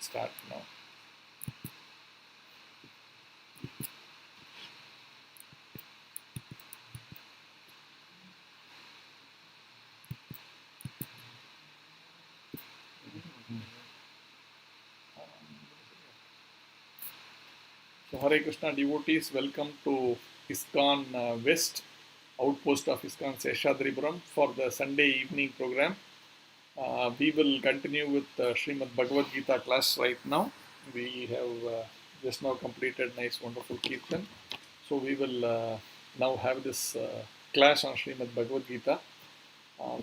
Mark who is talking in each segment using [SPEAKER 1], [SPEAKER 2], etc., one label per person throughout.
[SPEAKER 1] start now. So Hare Krishna devotees, welcome to ISKCON West, outpost of ISKCON Seshadripuram for the Sunday evening program. We will continue with Srimad Bhagavad Gita class right now. We have just now completed nice wonderful Kirtan. So we will now have this class on Srimad Bhagavad Gita.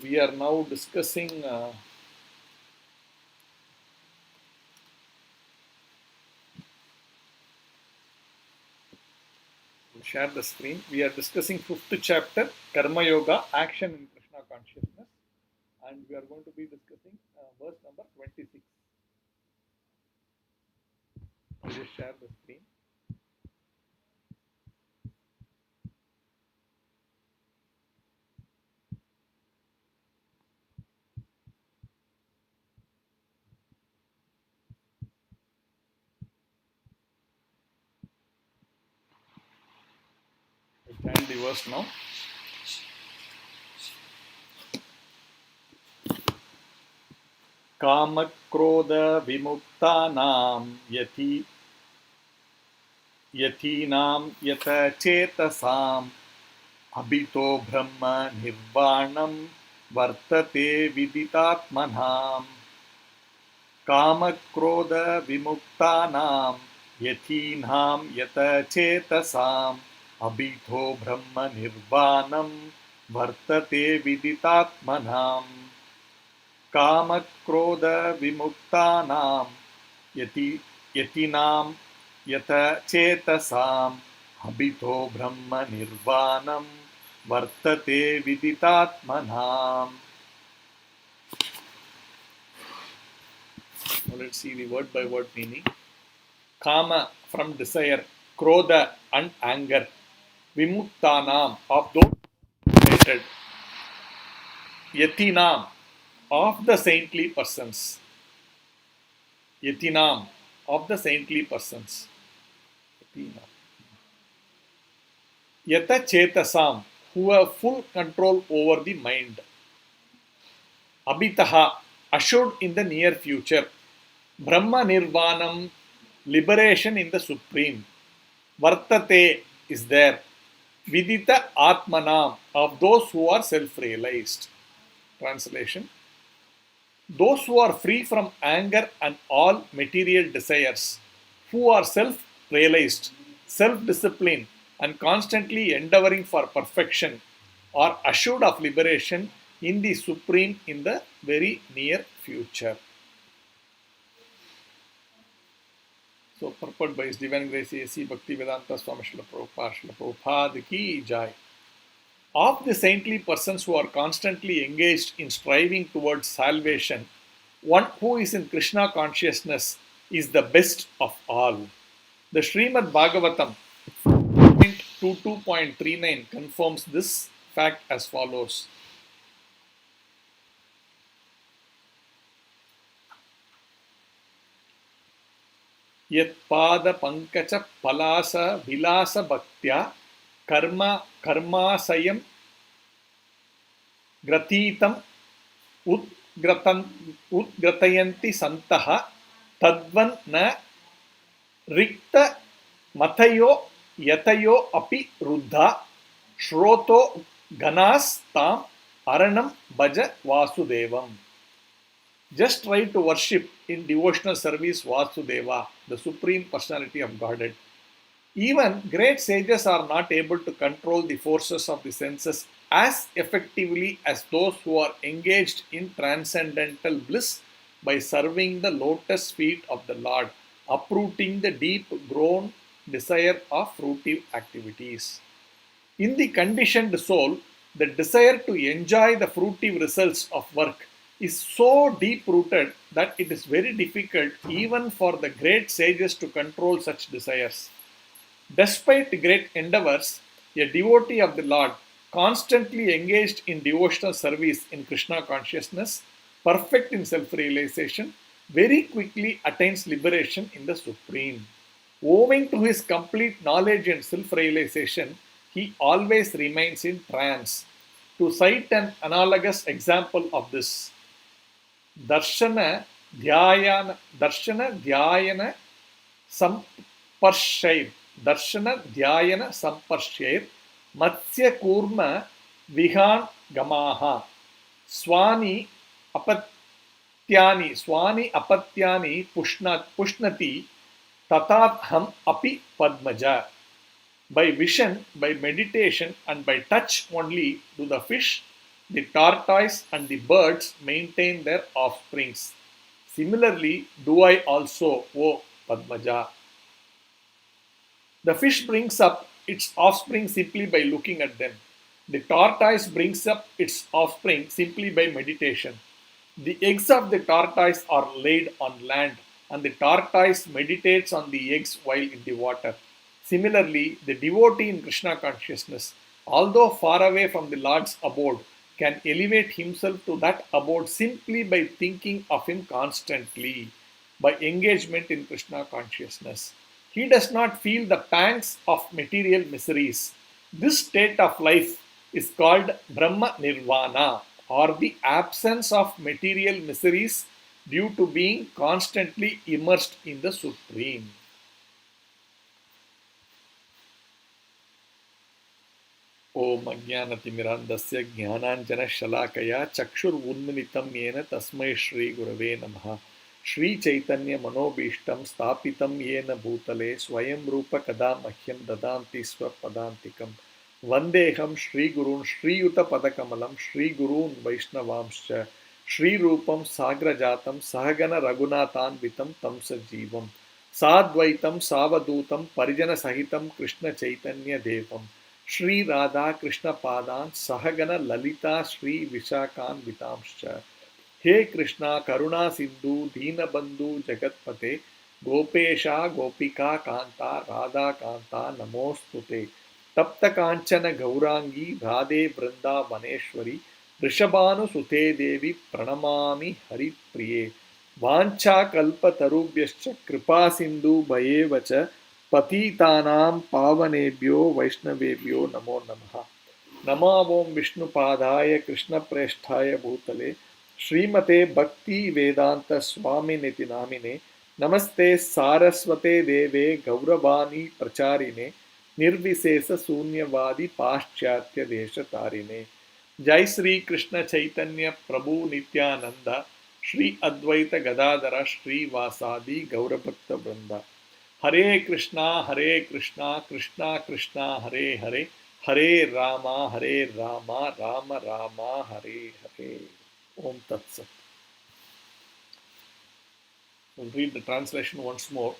[SPEAKER 1] We are now discussing share the screen. We are discussing 5th chapter, Karma Yoga, Action in Krishna Consciousness. And we are going to be discussing verse number 26. I'll just share the screen. I'll stand the verse now. Kamakrodha vimuktanam yatinam yata chetasam abhito brahma nirvanam vartate viditatmanam. Kamakrodha vimuktanam yatinam yata chetasam abhito brahma nirvanam vartate viditatmanam. Kamakrodha vimuktanam yatinam yata chetasam abhito brahma nirvanam vartate viditatmanam. Now let's see the word by word meaning. Kama from desire, krodha and anger, vimuktanam of those liberated, yatinam of the saintly persons. Yatinam of the saintly persons. Yata chetasam who have full control over the mind. Abhitaha assured in the near future. Brahma nirvanam liberation in the supreme. Vartate is there. Vidita atmanam of those who are self-realized. Translation. Those who are free from anger and all material desires, who are self-realized, self-disciplined, and constantly endeavoring for perfection, are assured of liberation in the Supreme in the very near future. So, purport by His Divine Grace A.C. Bhaktivedanta Swami Srila Prabhupada ki jai. Of the saintly persons who are constantly engaged in striving towards salvation, one who is in Krishna consciousness is the best of all. The Srimad Bhagavatam 22.39 confirms this fact as follows. Yat pada pankacha palasa vilasa bhaktya karmasayam gratitam utgratayanti santaha tadvan na rikta matayo yatayo api ruddha shroto ganas tam aranam bhaja vasudevam. Just try to worship in devotional service Vasudeva, the Supreme Personality of Godhead. Even great sages are not able to control the forces of the senses as effectively as those who are engaged in transcendental bliss by serving the lotus feet of the Lord, uprooting the deep-grown desire of fruitive activities. In the conditioned soul, the desire to enjoy the fruitive results of work is so deep-rooted that it is very difficult even for the great sages to control such desires. Despite great endeavors, a devotee of the Lord, constantly engaged in devotional service in Krishna consciousness, perfect in self-realization, very quickly attains liberation in the Supreme. Owing to his complete knowledge and self-realization, he always remains in trance. To cite an analogous example of this, Darshana Dhyayana Samparshayr Darshana Dhyayana Samparshayr Matsya Kurma Vihan Gamaha Swani Apatyani Pushnati Tatatham Api Padmaja. By vision, by meditation, and by touch only do the fish, the tortoise, and the birds maintain their offsprings. Similarly, do I also, O Padmaja. The fish brings up its offspring simply by looking at them. The tortoise brings up its offspring simply by meditation. The eggs of the tortoise are laid on land, and the tortoise meditates on the eggs while in the water. Similarly, the devotee in Krishna consciousness, although far away from the Lord's abode, can elevate himself to that abode simply by thinking of him constantly, by engagement in Krishna consciousness. He does not feel the pangs of material miseries. This state of life is called Brahma Nirvana, or the absence of material miseries due to being constantly immersed in the Supreme. Om Ajnanatimirandasya Jnananjana Chakshur Unmilitam Yena Tasmai Shri Gurave Namaha. Shri Chaitanya Manobishtam Stapitam Yena Bhutale Swayam Rupa Kada Mahyam Dadanti Swapadantikam Vandeham Shri Gurun Shri Yuta Padakamalam Shri Gurun Vaishnavamscha Shri Rupam Sagrajatam Sahagana Raghunathan Vitam Tamsa Jivam Sadvaitam Savadutam Parijana Sahitam Krishna Chaitanya Devam Shri Radha Krishna Padan Sahagana Lalita Shri Vishakan Vitamscha He Krishna Karuna Sindhu Dina Bandhu Jagatpate Gopesha Gopika Kanta Radha Kanta Namostute Tapta Kanchana Gaurangi Radhe Vranda Vaneshwari Rishabhanu Sute Devi Pranamami Hari Priye Vancha Kalpa Tarubhyascha Kripa Sindhu Bhayevacha Patitanam Pavanebhyo Vaishnavebhyo Namo Namaha Nama Om Vishnu Padaya Krishna Presthaya Bhutale Srimate Bhakti Vedanta Swami Niti Namine Namaste Saraswate Deve Gauravani Pracharine Nirvisesa Sunyavadi Paschatya Desha Tarine Jai Sri Krishna Chaitanya Prabhu Nityananda Shri Advaita Gadadara Shri Vasadi Gaurabhakta Vrinda Hare Krishna Krishna Krishna Hare Hare Hare Rama Rama Rama Hare Hare Om Tat Sat. We'll read the translation once more.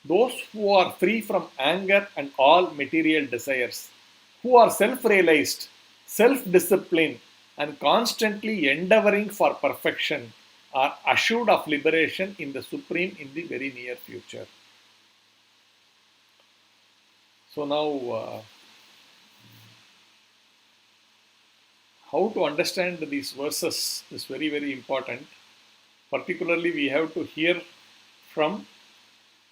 [SPEAKER 1] Those who are free from anger and all material desires, who are self-realized, self-disciplined, and constantly endeavoring for perfection, are assured of liberation in the Supreme in the very near future. So now, how to understand these verses is very, very important. Particularly, we have to hear from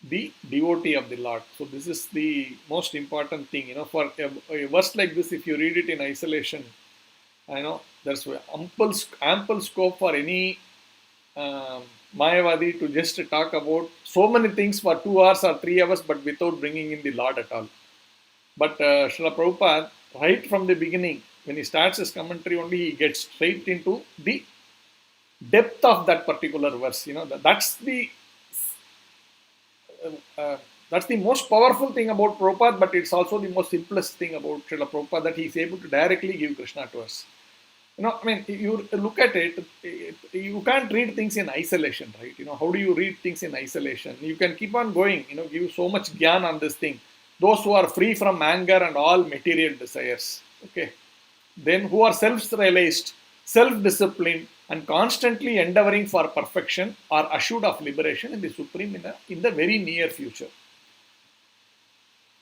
[SPEAKER 1] the devotee of the Lord. So this is the most important thing. For a verse like this, if you read it in isolation, there's ample scope for any Mayavadi to just talk about so many things for 2 hours or 3 hours, but without bringing in the Lord at all. But Srila Prabhupada, right from the beginning, when he starts his commentary only, he gets straight into the depth of that particular verse. That's the most powerful thing about Prabhupada, but it's also the most simplest thing about Srila Prabhupada, that he is able to directly give Krishna to us. You look at it, you can't read things in isolation, right? How do you read things in isolation? You can keep on going, give so much gyan on this thing. Those who are free from anger and all material desires, okay? Then who are self-realized, self-disciplined, and constantly endeavoring for perfection are assured of liberation in the Supreme in the very near future.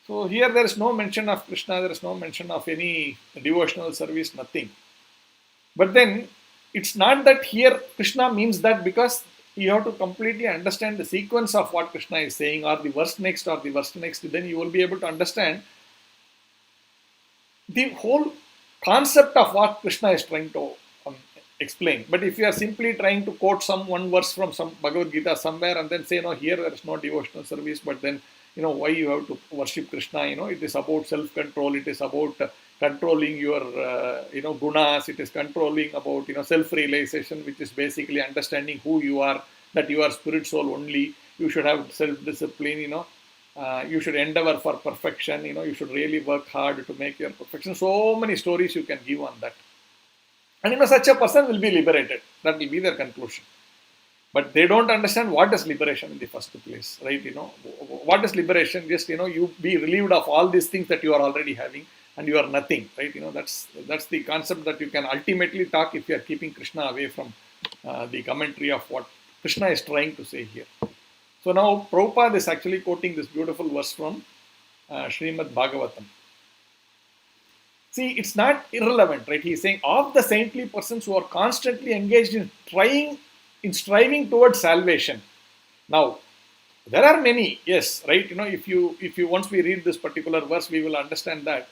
[SPEAKER 1] So here there is no mention of Krishna, there is no mention of any devotional service, nothing. But then it's not that here Krishna means that, because you have to completely understand the sequence of what Krishna is saying, or the verse next, or the verse next. Then you will be able to understand the whole concept of what Krishna is trying to explain. But if you are simply trying to quote some one verse from some Bhagavad Gita somewhere and then say, no, here there is no devotional service, but then, why you have to worship Krishna, it is about self-control, it is about controlling your, gunas, it is controlling about, self-realization, which is basically understanding who you are, that you are spirit soul only, you should have self-discipline, you should endeavor for perfection, you should really work hard to make your perfection. So many stories you can give on that. And such a person will be liberated. That will be their conclusion. But they don't understand what is liberation in the first place, right? What is liberation? Just, you be relieved of all these things that you are already having and you are nothing, right? That's the concept that you can ultimately talk if you are keeping Krishna away from the commentary of what Krishna is trying to say here. So now Prabhupada is actually quoting this beautiful verse from Srimad Bhagavatam. See, it's not irrelevant, right? He's saying of the saintly persons who are constantly engaged in striving towards salvation. Now, there are many, yes, right? If you once we read this particular verse, we will understand that.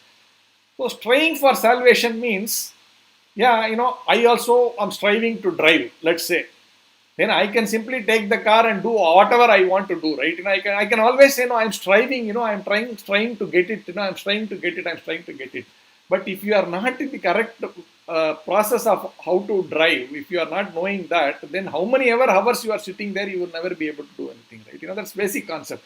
[SPEAKER 1] So striving for salvation means, I also am striving to drive, let's say. Then I can simply take the car and do whatever I want to do, right? I can always say, no, I'm striving, I'm trying to get it, I'm trying to get it. But if you are not in the correct process of how to drive, if you are not knowing that, then how many ever hours you are sitting there, you will never be able to do anything, right? That's basic concept.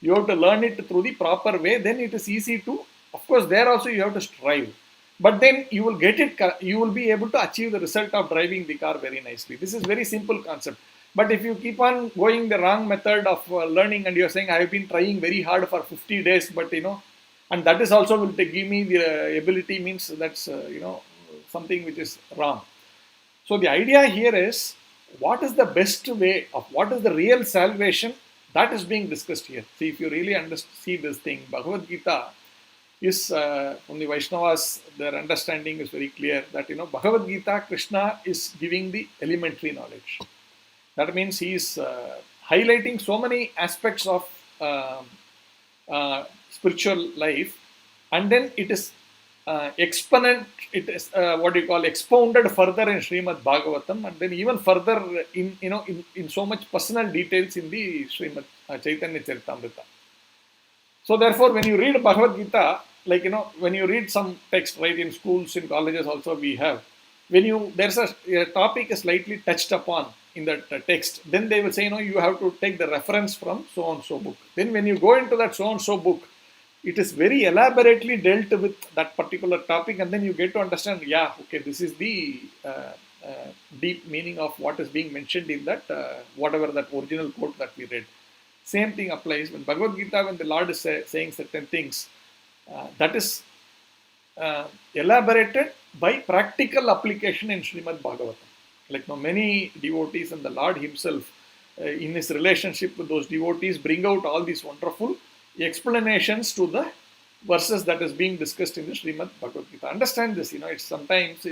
[SPEAKER 1] You have to learn it through the proper way, then it is easy to, of course, there also you have to strive. But then you will get it, you will be able to achieve the result of driving the car very nicely. This is very simple concept. But if you keep on going the wrong method of learning and you're saying, I have been trying very hard for 50 days, but and that is also will give me the ability, means that's, something which is wrong. So the idea here is, what is the best way of, what is the real salvation, that is being discussed here. See, if you really see this thing, Bhagavad Gita is, from the Vaishnavas, their understanding is very clear that, Bhagavad Gita, Krishna is giving the elementary knowledge. That means he is highlighting so many aspects of spiritual life, and then it is expounded further in Srimad Bhagavatam, and then even further in so much personal details in the Srimad Chaitanya Charitamrita. So therefore, when you read Bhagavad Gita, like, when you read some text, right, in schools, in colleges also we have, when there's a topic is slightly touched upon in that text, then they will say, you have to take the reference from so-and-so book. Then when you go into that so-and-so book, it is very elaborately dealt with that particular topic, and then you get to understand, this is the deep meaning of what is being mentioned in that, whatever that original quote that we read. Same thing applies when Bhagavad Gita, when the Lord is saying certain things, that is elaborated by practical application in Srimad Bhagavatam. Like many devotees and the Lord himself, in his relationship with those devotees, bring out all these wonderful explanations to the verses that is being discussed in the Srimad Bhagavad Gita. Understand this, it's sometimes,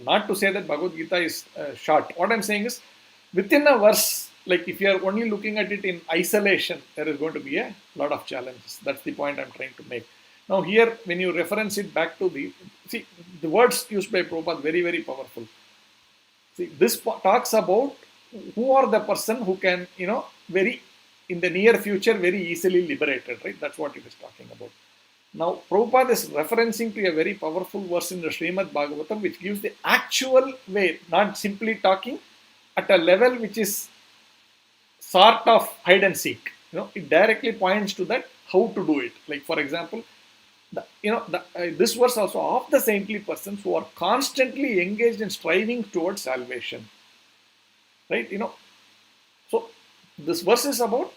[SPEAKER 1] not to say that Bhagavad Gita is short. What I'm saying is, within a verse, like if you are only looking at it in isolation, there is going to be a lot of challenges. That's the point I'm trying to make. Now here, when you reference it back to the words used by Prabhupada, very, very powerful. See, this talks about who are the person who can, in the near future, very easily liberated, right? That's what it is talking about. Now, Prabhupada is referencing to a very powerful verse in the Srimad Bhagavatam, which gives the actual way, not simply talking at a level which is sort of hide and seek. It directly points to that, how to do it. Like, for example, this verse also of the saintly persons who are constantly engaged in striving towards salvation. Right? So this verse is about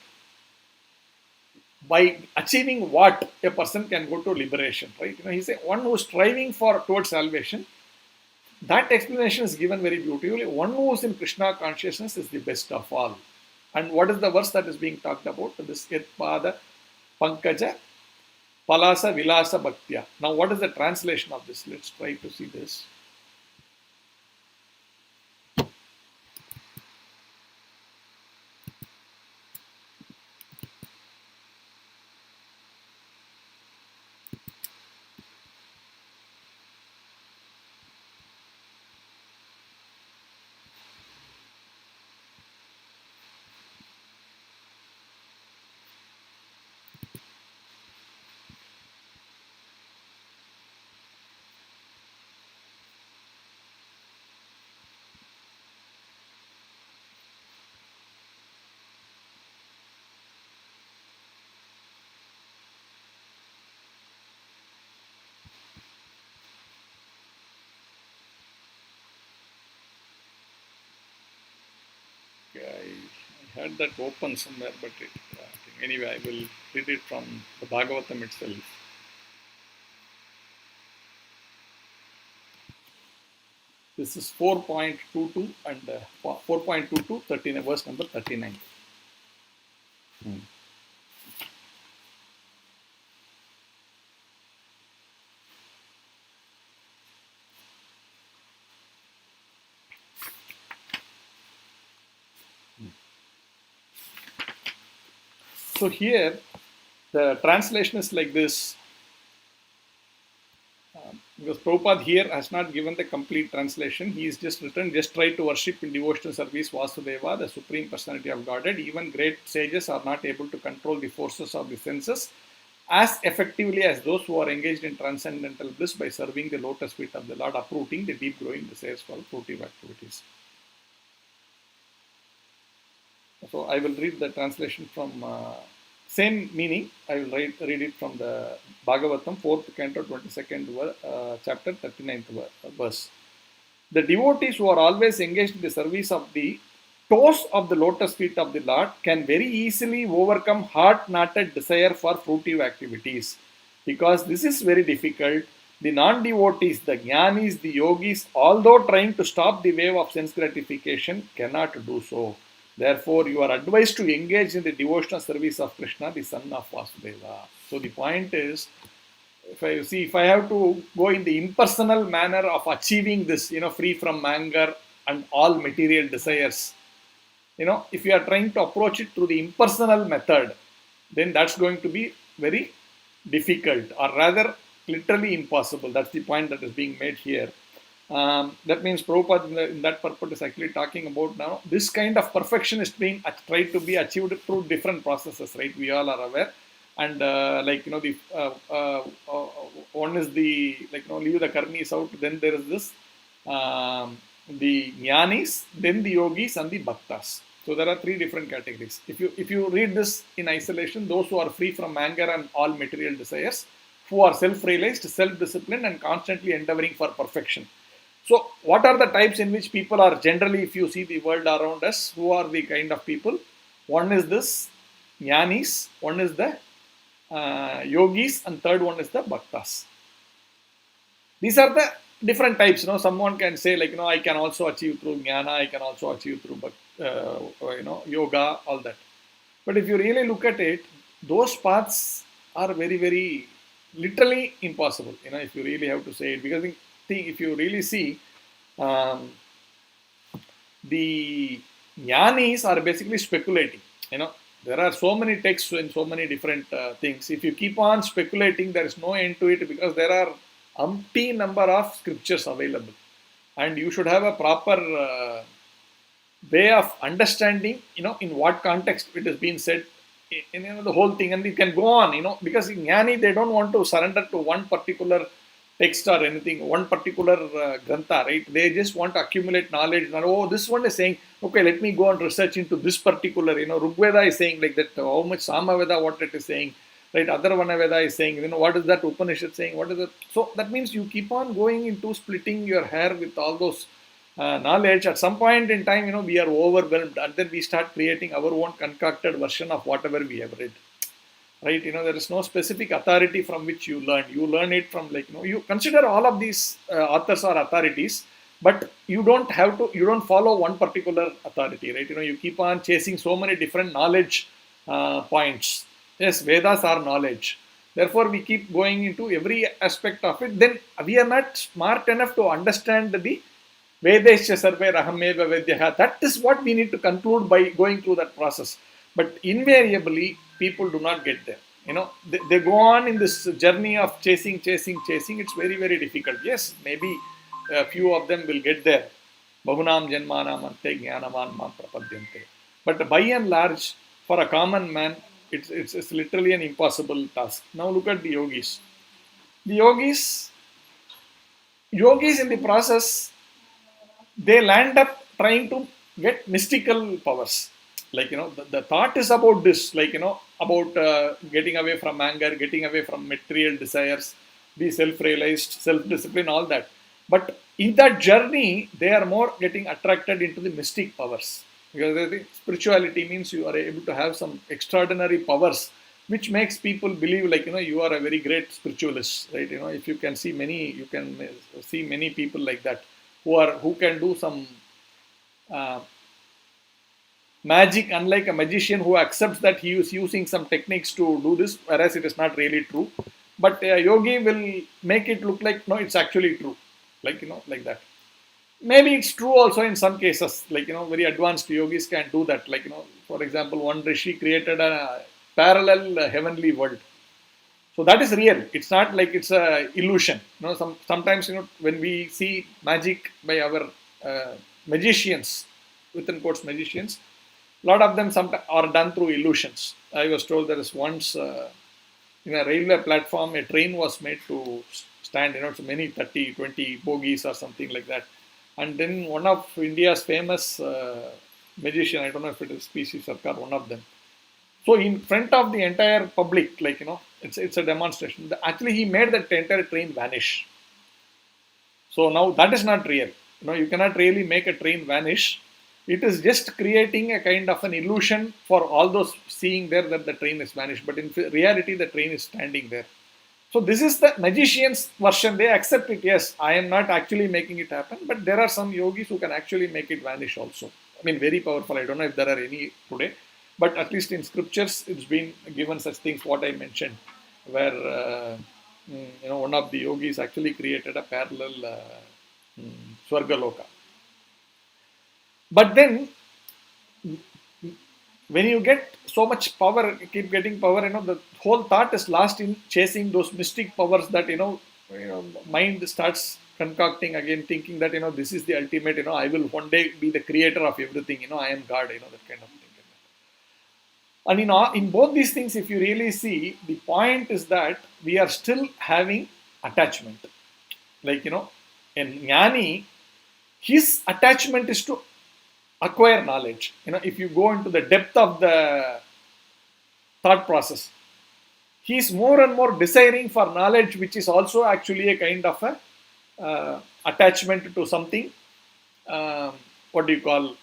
[SPEAKER 1] by achieving what a person can go to liberation. Right? He says one who is striving towards salvation. That explanation is given very beautifully. One who is in Krishna consciousness is the best of all. And what is the verse that is being talked about? This Yatpada Pankaja Palasa Vilasa Bhaktya. Now, what is the translation of this? Let's try to see this. had that open somewhere, but anyway, I will read it from the Bhagavatam itself. This is 4.22 and 4.22, 13, verse number 39. So here, the translation is like this. Because Prabhupada here has not given the complete translation. He is just written, just try to worship in devotional service Vasudeva, the Supreme Personality of Godhead. Even great sages are not able to control the forces of the senses as effectively as those who are engaged in transcendental bliss by serving the lotus feet of the Lord, uprooting the deep growing desires for fruitive activities. So I will read the translation from same meaning. I will read it from the Bhagavatam, 4th canto, 22nd chapter, 39th verse. The devotees who are always engaged in the service of the toes of the lotus feet of the Lord can very easily overcome hard-knotted desire for fruitive activities. Because this is very difficult, the non-devotees, the jnanis, the yogis, although trying to stop the wave of sense gratification, cannot do so. Therefore, you are advised to engage in the devotional service of Krishna, the son of Vasudeva. So the point is, if I have to go in the impersonal manner of achieving this, free from anger and all material desires, if you are trying to approach it through the impersonal method, then that's going to be very difficult, or rather literally impossible. That's the point that is being made here. That means Prabhupada in that purport is actually talking about now this kind of perfection is being tried to be achieved through different processes, right? We all are aware. And one is the, leave the karmis out, then there is this, the jnanis, then the yogis and the bhaktas. So there are three different categories. If you read this in isolation, those who are free from anger and all material desires, who are self-realized, self-disciplined and constantly endeavoring for perfection. So what are the types in which people are generally, if you see the world around us, who are the kind of people? One is this jnanis, one is the yogis, and third one is the bhaktas. These are the different types. Someone can say I can also achieve through jnana, I can also achieve through yoga, all that. But if you really look at it, those paths are very, very literally impossible. If you really have to say it, because if you really see, the jnanis are basically speculating. There are so many texts and so many different things. If you keep on speculating, there is no end to it, because there are umpteen number of scriptures available, and you should have a proper way of understanding, in what context it is being said, in the whole thing, and you can go on, because in jnani they don't want to surrender to one particular text or anything, one particular grantha, right? They just want to accumulate knowledge. And, this one is saying, okay, let me go and research into this particular, Rigveda is saying like that, how much Samaveda, what it is saying, right? Atharvana Veda is saying, what is that Upanishad saying, what is it? So that means you keep on going into splitting your hair with all those knowledge. At some point in time, we are overwhelmed, and then we start creating our own concocted version of whatever we have read. Right, there is no specific authority from which you learn. You learn it from you consider all of these authors are authorities, but you don't follow one particular authority, right? You keep on chasing so many different knowledge points. Yes, Vedas are knowledge. Therefore, we keep going into every aspect of it. Then we are not smart enough to understand the Vedesya Sarve Rahameva Vedyaha. That is what we need to conclude by going through that process. But invariably, people do not get there. They go on in this journey of chasing. It's very, very difficult. Yes, maybe a few of them will get there. Bahunam janmanam ante jnanavan mam prapadyante. But by and large, for a common man, it's literally an impossible task. Now look at the yogis. The yogis in the process, they land up trying to get mystical powers. The thought is about this, about getting away from anger, getting away from material desires, be self-realized, self-discipline, all that. But in that journey, they are more getting attracted into the mystic powers. Because I think spirituality means you are able to have some extraordinary powers, which makes people believe like, you are a very great spiritualist, right? If you can see many, you can see many people like that who can do some uh, magic, unlike a magician who accepts that he is using some techniques to do this, whereas it is not really true. But a yogi will make it look like, no, it's actually true, like, like that. Maybe it's true also in some cases, like, very advanced yogis can do that. Like, for example, one rishi created a parallel heavenly world. So that is real. It's not like it's a illusion. Sometimes, when we see magic by our magicians, within quotes magicians, a lot of them are done through illusions. I was told there is once in a railway platform, a train was made to stand, so many 30, 20 bogies or something like that. And then one of India's famous magician, I don't know if it is PC Sarkar, one of them. So in front of the entire public, like, it's a demonstration. Actually, he made that entire train vanish. So now that is not real. You cannot really make a train vanish. It is just creating a kind of an illusion for all those seeing there that the train is vanished. But in reality, the train is standing there. So this is the magician's version. They accept it. Yes, I am not actually making it happen. But there are some yogis who can actually make it vanish also. I mean, very powerful. I don't know if there are any today. But at least in scriptures, it's been given such things, what I mentioned, where, one of the yogis actually created a parallel Swargaloka. But then, when you get so much power, keep getting power, the whole thought is lost in chasing those mystic powers that, mind starts concocting again, thinking that, this is the ultimate, I will one day be the creator of everything, I am God, that kind of thing. And in both these things, if you really see, the point is that we are still having attachment. Like, in Jnani, his attachment is to acquire knowledge. If you go into the depth of the thought process, he is more and more desiring for knowledge, which is also actually a kind of a attachment to something, what do you call,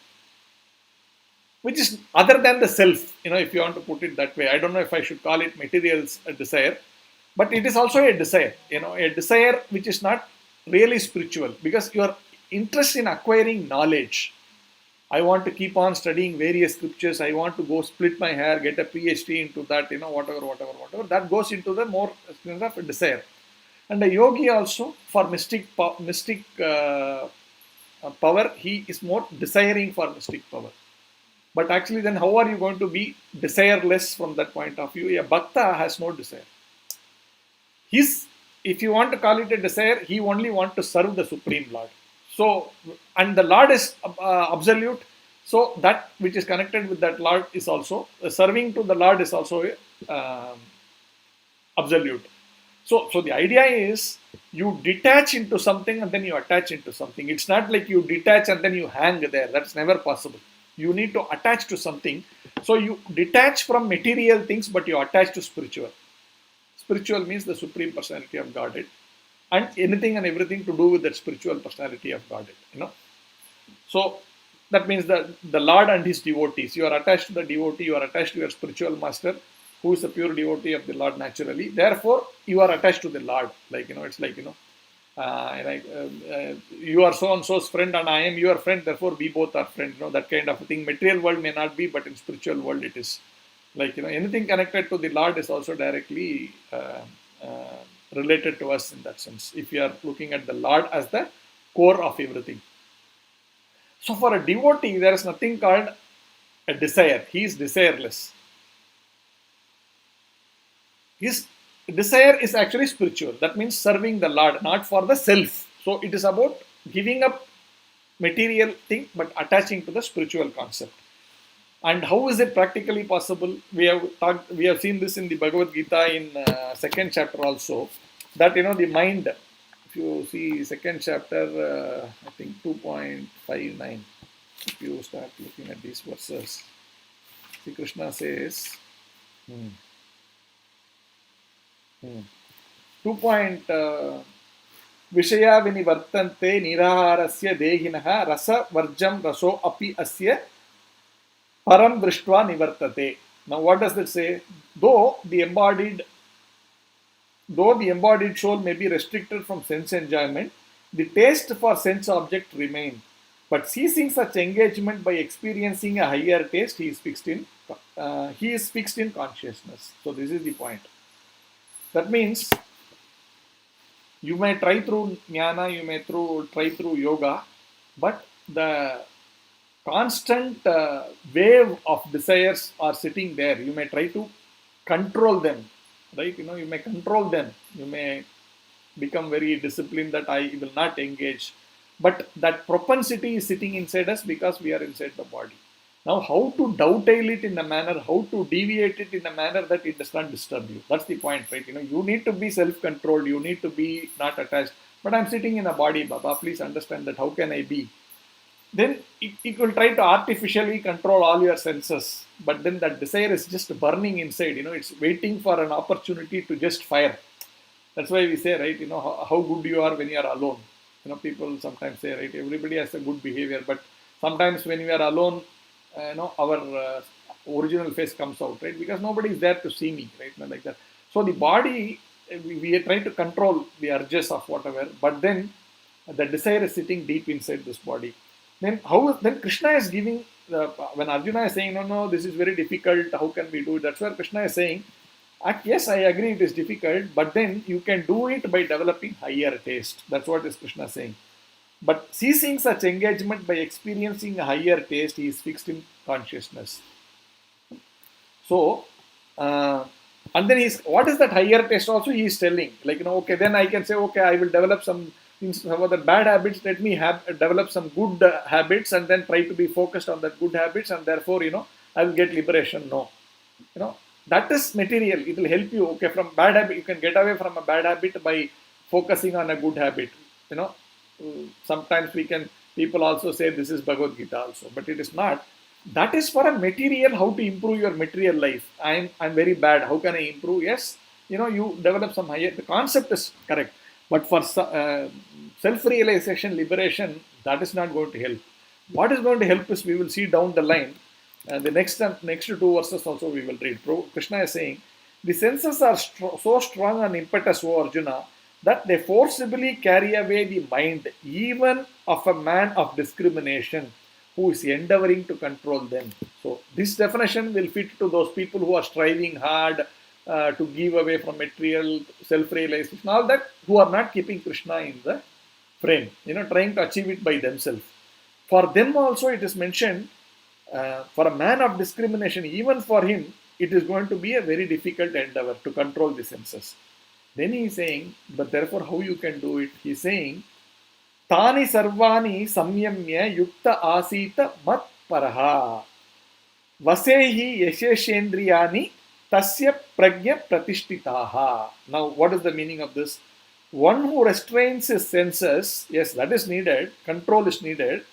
[SPEAKER 1] which is other than the self, if you want to put it that way. I don't know if I should call it materials a desire, but it is also a desire, a desire which is not really spiritual, because your interest in acquiring knowledge. I want to keep on studying various scriptures. I want to go split my hair, get a PhD into that, whatever. That goes into the more of a desire. And the yogi also, for mystic power, he is more desiring for mystic power. But actually, then how are you going to be desireless from that point of view? A bhakta has no desire. If you want to call it a desire, he only wants to serve the Supreme Lord. So, and the Lord is absolute. So that which is connected with that Lord is also, serving to the Lord is also absolute. So the idea is you detach into something and then you attach into something. It's not like you detach and then you hang there. That's never possible. You need to attach to something. So you detach from material things, but you attach to spiritual. Spiritual means the Supreme Personality of Godhead, and anything and everything to do with that spiritual personality of Godhead. So that means that the Lord and his devotees. You are attached to the devotee. You are attached to your spiritual master, who is a pure devotee of the Lord naturally. Therefore, you are attached to the Lord. Like, it's like, you are so and so's friend and I am your friend, therefore we both are friends. That kind of a thing. Material world may not be, but in spiritual world it is. Like, anything connected to the Lord is also directly related to us in that sense, if you are looking at the Lord as the core of everything. So for a devotee, there is nothing called a desire. He is desireless. His desire is actually spiritual. That means serving the Lord, not for the self. So it is about giving up material thing, but attaching to the spiritual concept. And how is it practically possible? We have seen this in the Bhagavad Gita in second chapter also, that the mind, if you see second chapter, I think 2.59, if you start looking at these verses, Sri Krishna says, 2. Vishaya vinivartante niraharasya dehinah rasa varjam raso api asya param drishtva nivartate. Now what does that say? Though the embodied soul may be restricted from sense enjoyment, the taste for sense object remain. But ceasing such engagement by experiencing a higher taste, he is fixed in consciousness. So this is the point. That means you may try through jnana, you may try through yoga, but the constant wave of desires are sitting there. You may try to control them, right? You may control them. You may become very disciplined that I will not engage. But that propensity is sitting inside us because we are inside the body. Now, how to dovetail it in a manner, how to deviate it in a manner that it does not disturb you. That's the point, right? You need to be self-controlled. You need to be not attached. But I'm sitting in a body, Baba. Please understand that. How can I be? Then it will try to artificially control all your senses. But then that desire is just burning inside. It's waiting for an opportunity to just fire. That's why we say, right, how good you are when you are alone. People sometimes say, right, everybody has a good behavior, but sometimes when we are alone, our original face comes out, right, because nobody is there to see me, right, like that. So the body, we are trying to control the urges of whatever, but then the desire is sitting deep inside this body. Then Krishna is giving, when Arjuna is saying, no, this is very difficult, how can we do it? That's where Krishna is saying, yes, I agree it is difficult, but then you can do it by developing higher taste. That's what is Krishna saying. But ceasing such engagement by experiencing a higher taste, he is fixed in consciousness. So, and then what is that higher taste also he is telling? Like, okay, then I can say, okay, I will develop some other bad habits, let me develop some good habits and then try to be focused on that good habits and therefore, I will get liberation. No. That is material. It will help you. Okay, from bad habit, you can get away from a bad habit by focusing on a good habit. Sometimes people also say this is Bhagavad Gita also, but it is not. That is for a material, how to improve your material life. I'm very bad. How can I improve? Yes, you develop some higher. The concept is correct, but for self-realization, liberation, that is not going to help. What is going to help is we will see down the line. And the next two verses also we will read. Krishna is saying, the senses are so strong and impetus, O Arjuna, that they forcibly carry away the mind, even of a man of discrimination who is endeavoring to control them. So this definition will fit to those people who are striving hard to give away from material, self-realization, all that, who are not keeping Krishna in the frame, trying to achieve it by themselves. For them also it is mentioned, for a man of discrimination, even for him, it is going to be a very difficult endeavor to control the senses. Then he is saying, but therefore how you can do it? He is saying, Tani sarvani samyamya yukta asita mat paraha vasehi yasheshendriyani tasya pragya pratishtitaha. Now what is the meaning of this? One who restrains his senses, yes, that is needed, control is needed.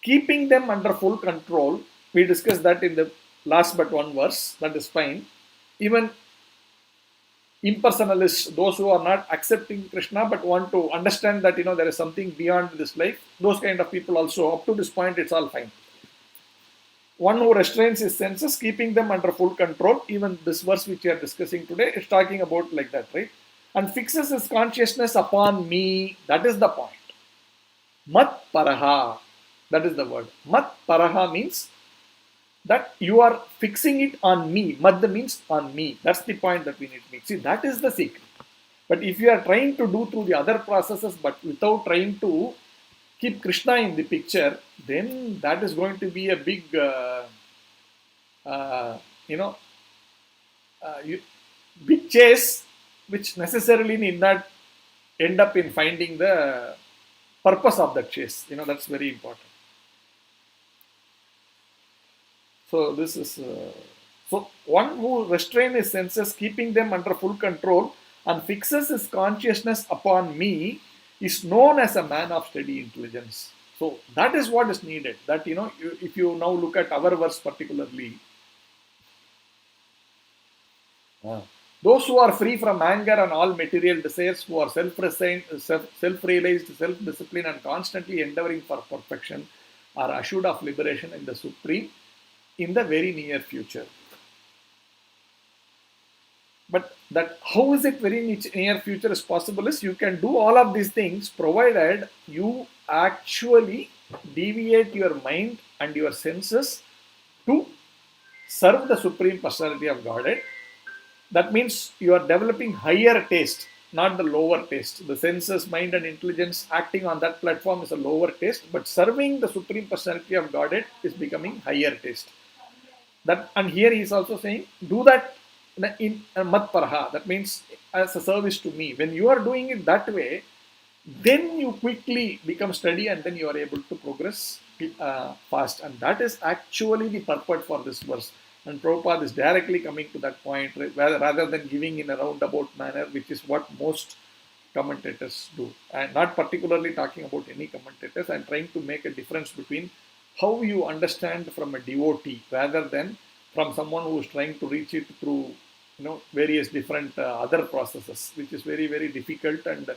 [SPEAKER 1] Keeping them under full control, we discussed that in the last but one verse, that is fine. Even impersonalists, those who are not accepting Krishna but want to understand that there is something beyond this life, those kind of people also, up to this point, it's all fine. One who restrains his senses, keeping them under full control, even this verse which we are discussing today is talking about like that, right? And fixes his consciousness upon me, that is the point. Mat paraha. That is the word. Mat paraha means that you are fixing it on me. Mad means on me. That's the point that we need to make. See, that is the secret. But if you are trying to do through the other processes, but without trying to keep Krishna in the picture, then that is going to be a big, big chase, which necessarily need not end up in finding the purpose of that chase. That's very important. So this is, so one who restrains his senses, keeping them under full control and fixes his consciousness upon me is known as a man of steady intelligence. So that is what is needed. That, if you now look at our verse particularly, those who are free from anger and all material desires, who are self-realized, self-disciplined and constantly endeavoring for perfection, are assured of liberation in the Supreme in the very near future. But that how is it very near future is possible is you can do all of these things provided you actually deviate your mind and your senses to serve the Supreme Personality of Godhead. That means you are developing higher taste, not the lower taste. The senses, mind, and intelligence acting on that platform is a lower taste, but serving the Supreme Personality of Godhead is becoming higher taste. That and here he is also saying, do that in mat parha. That means as a service to me. When you are doing it that way, then you quickly become steady and then you are able to progress fast. And that is actually the purport for this verse. And Prabhupada is directly coming to that point rather than giving in a roundabout manner, which is what most commentators do. I'm not particularly talking about any commentators. I'm trying to make a difference between how you understand from a devotee rather than from someone who is trying to reach it through various different other processes, which is very very difficult and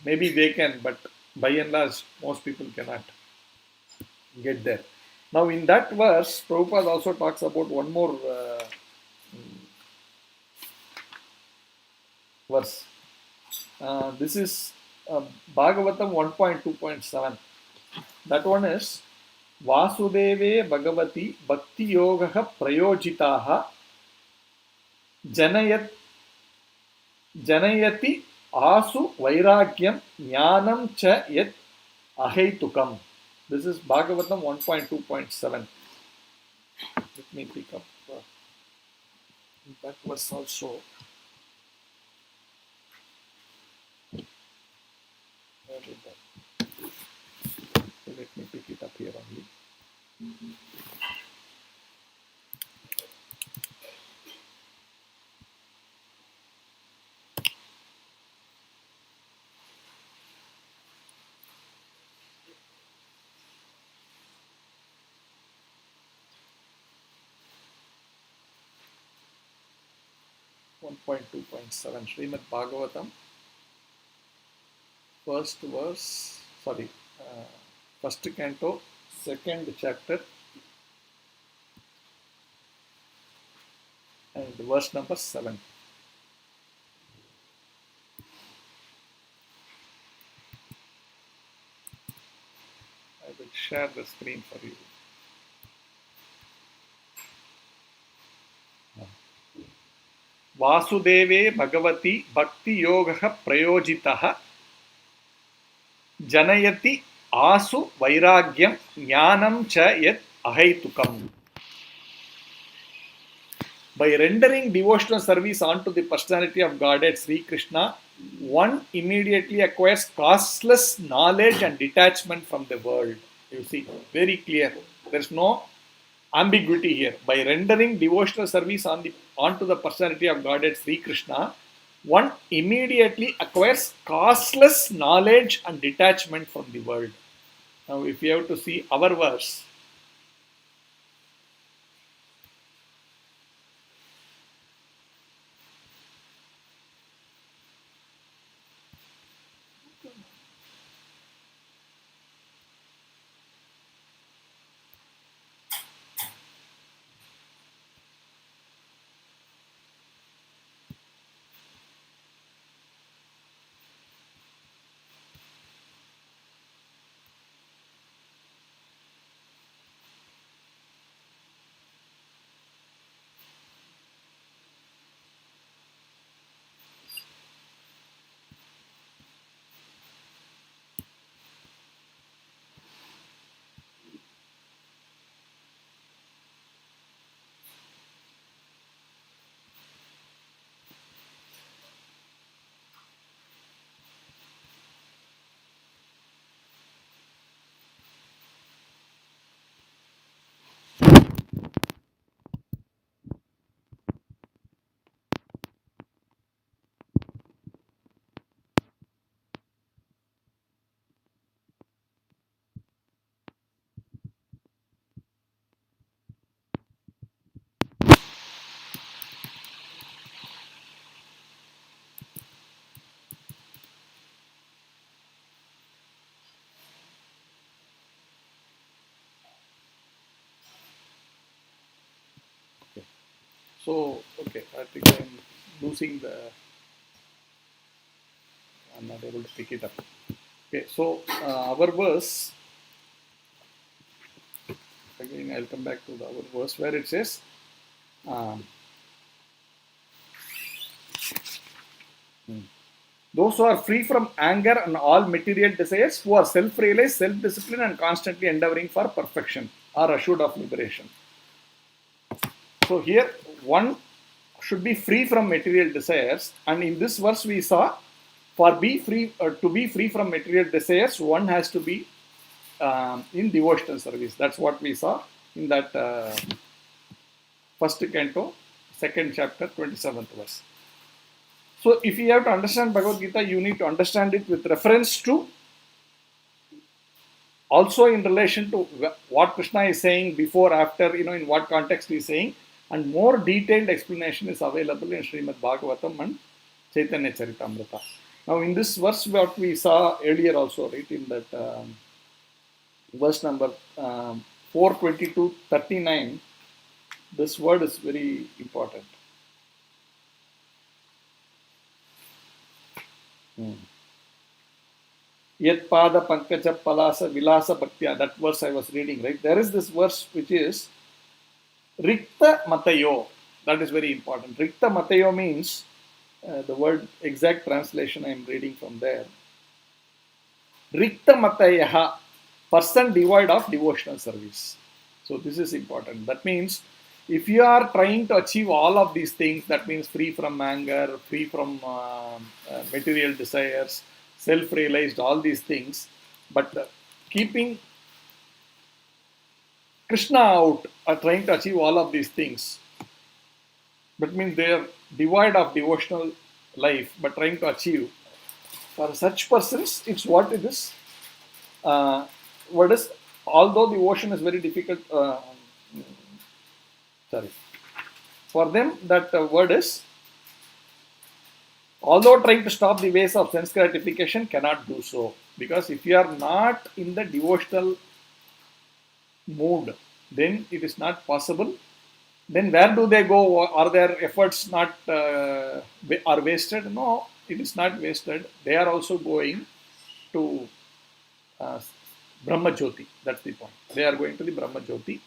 [SPEAKER 1] maybe they can, but by and large most people cannot get there. Now in that verse, Prabhupada also talks about one more verse. This is Bhagavatam 1.2.7. That one is Vasudeve Bhagavati Bhakti Yogaha Prayojitaha Janayat Janayati Asu Vairagyam Jnanam Cha Yat Ahaitukam. This is Bhagavatam 1.2.7. Let me pick up that verse also. Let me pick it up here only. One point 2.7 Srimad Bhagavatam, first verse, first canto, second chapter, and verse number 7. I will share the screen for you. Vasudeve Bhagavati Bhakti Yogaha Prayojitaha Janayati Asu Vairagyam Jnanam Cha Yat Ahaitukam. By rendering devotional service unto the personality of Godhead Sri Krishna, one immediately acquires causeless knowledge and detachment from the world. You see, very clear. There is no ambiguity here. By rendering devotional service onto the personality of Godhead Sri Krishna, one immediately acquires causeless knowledge and detachment from the world. Now, if you have to see our verse, So, okay, I think I'm losing the, I'm not able to pick it up. Okay, so our verse, again I'll come back to the our verse where it says, um, those who are free from anger and all material desires, who are self-realized, self-disciplined and constantly endeavoring for perfection, are assured of liberation. So here, one should be free from material desires, and in this verse we saw, to be free from material desires, one has to be in devotional service. That's what we saw in that first canto, second chapter, 27th verse. So if you have to understand Bhagavad Gita, you need to understand it with reference to, also in relation to what Krishna is saying before, after, in what context he is saying, and more detailed explanation is available in Srimad Bhagavatam and Chaitanya Charitamrita. Now in this verse, what we saw earlier also, right, in that verse number 422-39, this word is very important. Yet pada pankaja palasa vilasa bhaktya, that verse I was reading, right? There is this verse which is Rikta Matayo. That is very important. Rikta Matayo means, the word exact translation I am reading from there. Rikta Matayaha, person devoid of devotional service. So this is important. That means if you are trying to achieve all of these things, that means free from anger, free from material desires, self-realized, all these things, but keeping Krishna out, are trying to achieve all of these things. That means they are devoid of devotional life, but trying to achieve. For such persons, it's what it is. What is, although devotion is very difficult, for them that word is, although trying to stop the ways of sense gratification, cannot do so. Because if you are not in the devotional mood, then it is not possible. Then where do they go? Are their efforts not are wasted? No, it is not wasted. They are also going to Brahma Jyoti. That's the point. They are going to the Brahma Jyoti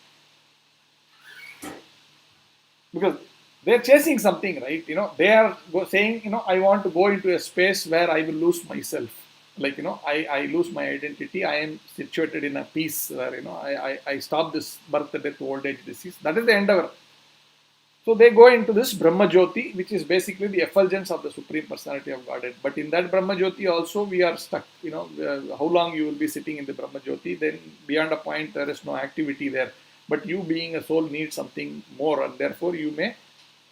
[SPEAKER 1] because they are chasing something, right? They are saying, I want to go into a space where I will lose myself. Like, I lose my identity. I am situated in a peace where, I stop this birth, death, old age, disease. That is the endeavor. So they go into this Brahma Jyoti, which is basically the effulgence of the Supreme Personality of Godhead. But in that Brahma Jyoti also we are stuck. How long you will be sitting in the Brahma Jyoti, then beyond a point there is no activity there. But you being a soul need something more, and therefore you may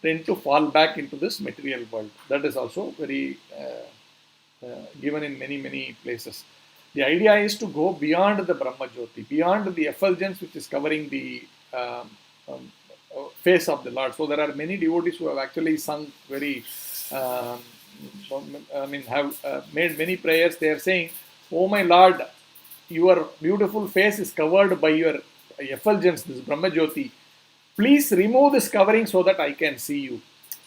[SPEAKER 1] tend to fall back into this material world. That is also very given in many, many places. The idea is to go beyond the Brahma Jyoti, beyond the effulgence which is covering the face of the Lord. So there are many devotees who have actually sung very, have made many prayers. They are saying, "Oh my Lord, your beautiful face is covered by your effulgence, this Brahma Jyoti. Please remove this covering so that I can see you."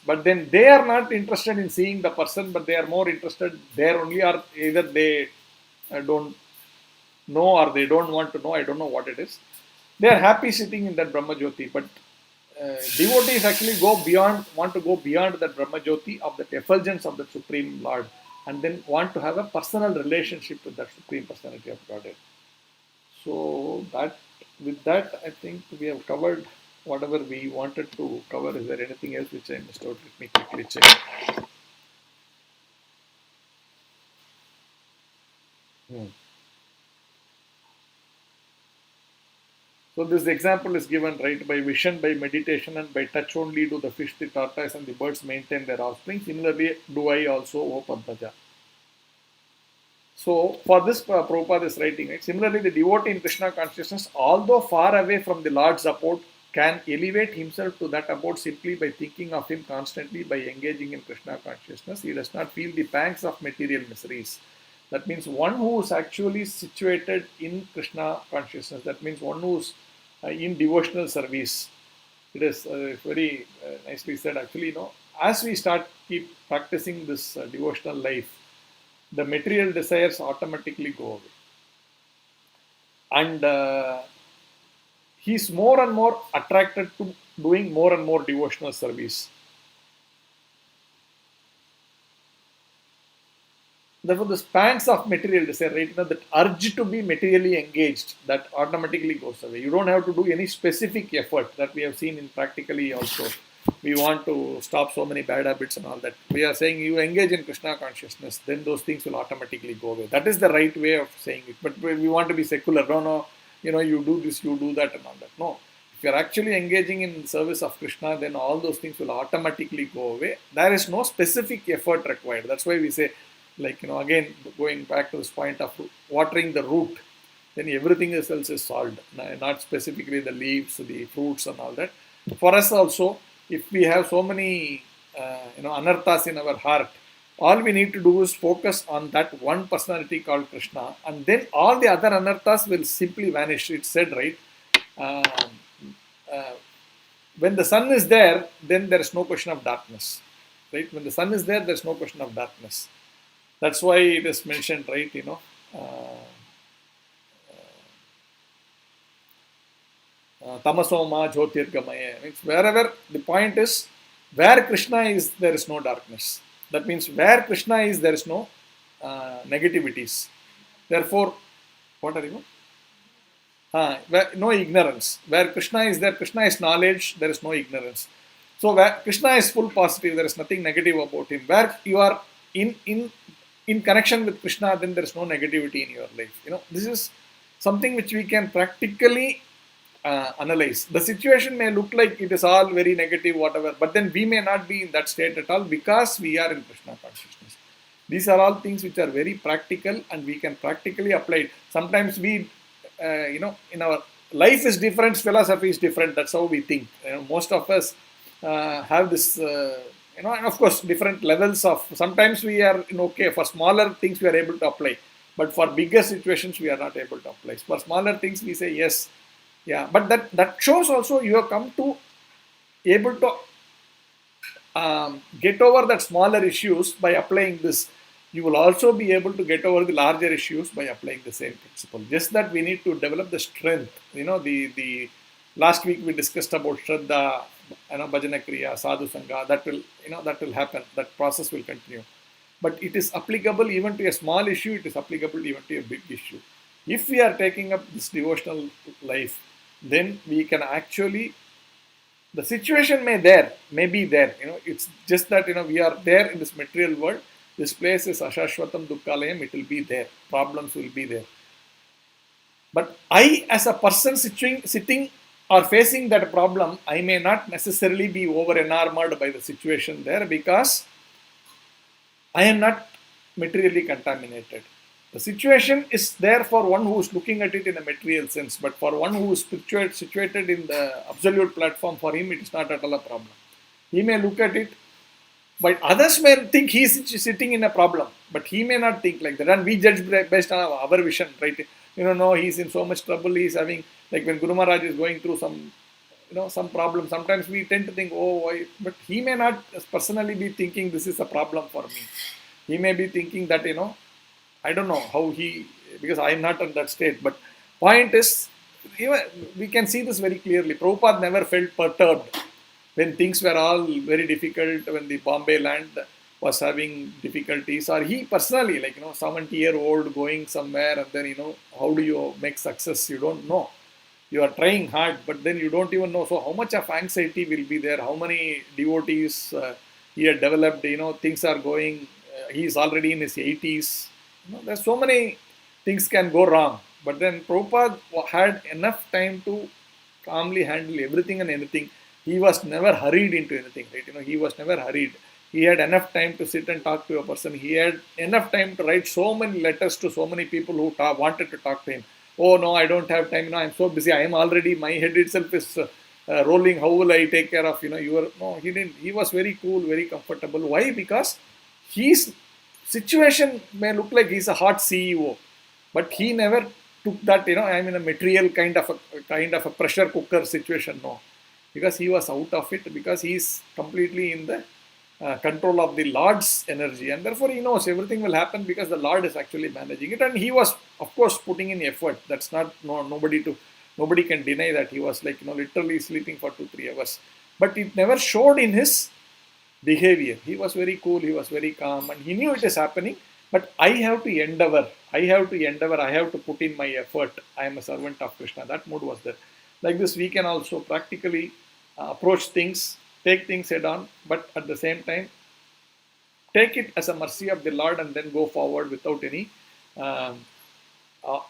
[SPEAKER 1] But then they are not interested in seeing the person, but they are more interested there only, or either they don't know or they don't want to know. I don't know what it is. They are happy sitting in that Brahma Jyoti, but devotees actually want to go beyond that Brahma Jyoti of the effulgence of the Supreme Lord, and then want to have a personal relationship with that Supreme Personality of Godhead. So with that, I think we have covered whatever we wanted to cover. Is there anything else which I missed out? Let me quickly check. So this example is given, right? By vision, by meditation, and by touch only do the fish, the tortoise, and the birds maintain their offspring. Similarly, do I also, O Padmaja. So for this, Prabhupada is writing, right? Similarly, the devotee in Krishna consciousness, although far away from the Lord's abode, can elevate himself to that abode simply by thinking of him constantly, by engaging in Krishna consciousness. He does not feel the pangs of material miseries. That means one who is actually situated in Krishna consciousness, that means one who is in devotional service, It is very nicely said. Actually, as we keep practicing this devotional life, the material desires automatically go away, and he's more and more attracted to doing more and more devotional service. Therefore, the spans of material desire, right? That urge to be materially engaged, that automatically goes away. You don't have to do any specific effort that we have seen in practically also. We want to stop so many bad habits and all that. We are saying you engage in Krishna consciousness, then those things will automatically go away. That is the right way of saying it. But we want to be secular. No, you do this, you do that, and all that. No. If you are actually engaging in service of Krishna, then all those things will automatically go away. There is no specific effort required. That's why we say, again, going back to this point of watering the root, then everything else is solved, not specifically the leaves, the fruits and all that. For us also, if we have so many, anarthas in our heart, all we need to do is focus on that one personality called Krishna, and then all the other anarthas will simply vanish. It's said, right? When the sun is there, then there is no question of darkness, right? When the sun is there, there's no question of darkness. That's why it is mentioned, right? Tamasoma Jyotirgamaya. Means wherever the point is, where Krishna is, there is no darkness. That means where Krishna is, there is no negativities. Therefore, what are you? No ignorance. Where Krishna is there, Krishna is knowledge, there is no ignorance. So where Krishna is full positive, there is nothing negative about him. Where you are in connection with Krishna, then there is no negativity in your life. This is something which we can practically analyze. The situation may look like it is all very negative, whatever, but then we may not be in that state at all because we are in Krishna consciousness. These are all things which are very practical and we can practically apply it. Sometimes we, in our life is different, philosophy is different. That's how we think. Most of us have this, and of course, different levels of. Sometimes we are okay for smaller things we are able to apply, but for bigger situations we are not able to apply. For smaller things we say yes, yeah. But that shows also you have come to able to get over that smaller issues by applying this. You will also be able to get over the larger issues by applying the same principle. Just that we need to develop the strength. The last week we discussed about Shraddha, Bhajana Kriya, Sadhu Sangha. That will happen. That process will continue. But it is applicable even to a small issue. It is applicable even to a big issue. If we are taking up this devotional life, then we can actually. The situation may be there. It's just that we are there in this material world. This place is Ashashvatam Dukkalayam, it will be there. Problems will be there. But I, as a person sitting or facing that problem, I may not necessarily be over enamored by the situation there because I am not materially contaminated. The situation is there for one who is looking at it in a material sense, but for one who is situated in the absolute platform, for him it is not at all a problem. He may look at it, but others may think he is sitting in a problem, but he may not think like that. And we judge based on our vision, right? No, he's in so much trouble. He's having, like when Guru Maharaj is going through some problem. Sometimes we tend to think, oh, why? But he may not personally be thinking this is a problem for me. He may be thinking that, I don't know how because I am not in that state. But point is, we can see this very clearly. Prabhupada never felt perturbed when things were all very difficult, when the Bombay land was having difficulties, or he personally, 70-year-old going somewhere and then, how do you make success? You don't know. You are trying hard, but then you don't even know. So how much of anxiety will be there? How many devotees he had developed? Things are going, he is already in his 80s. There's so many things can go wrong. But then Prabhupada had enough time to calmly handle everything and anything. He was never hurried into anything, right? He was never hurried. He had enough time to sit and talk to a person. He had enough time to write so many letters to so many people who wanted to talk to him. Oh no, I don't have time. I'm so busy. I am already, my head itself is rolling. How will I take care of, No, he didn't. He was very cool, very comfortable. Why? Because his situation may look like he's a hot CEO, but he never took that, I'm in a material kind of a pressure cooker situation. No. because he was out of it, because he is completely in the control of the Lord's energy, and therefore he knows everything will happen because the Lord is actually managing it, and he was, of course, putting in effort. That's not nobody can deny that he was like literally sleeping for 2-3 hours, but it never showed in his behavior. He was very cool, he was very calm, and he knew it is happening. But I have to endeavor, I have to put in my effort. I am a servant of Krishna. That mood was there. Like this, we can also practically approach things, take things head on, but at the same time, take it as a mercy of the Lord and then go forward without any um,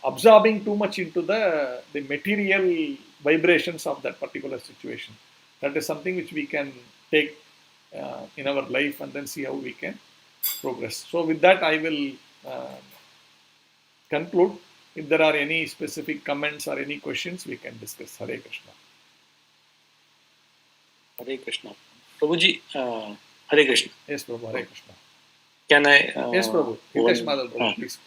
[SPEAKER 1] absorbing too much into the material vibrations of that particular situation. That is something which we can take in our life and then see how we can progress. So with that, I will conclude. If there are any specific comments or any questions, we can discuss. Hare Krishna.
[SPEAKER 2] Hare Krishna. Prabhuji, Hare Krishna.
[SPEAKER 1] Yes, Prabhu. Hare Krishna.
[SPEAKER 2] Can I?
[SPEAKER 1] Yes, Prabhu. Hitesh Madhav, Prabhu, please.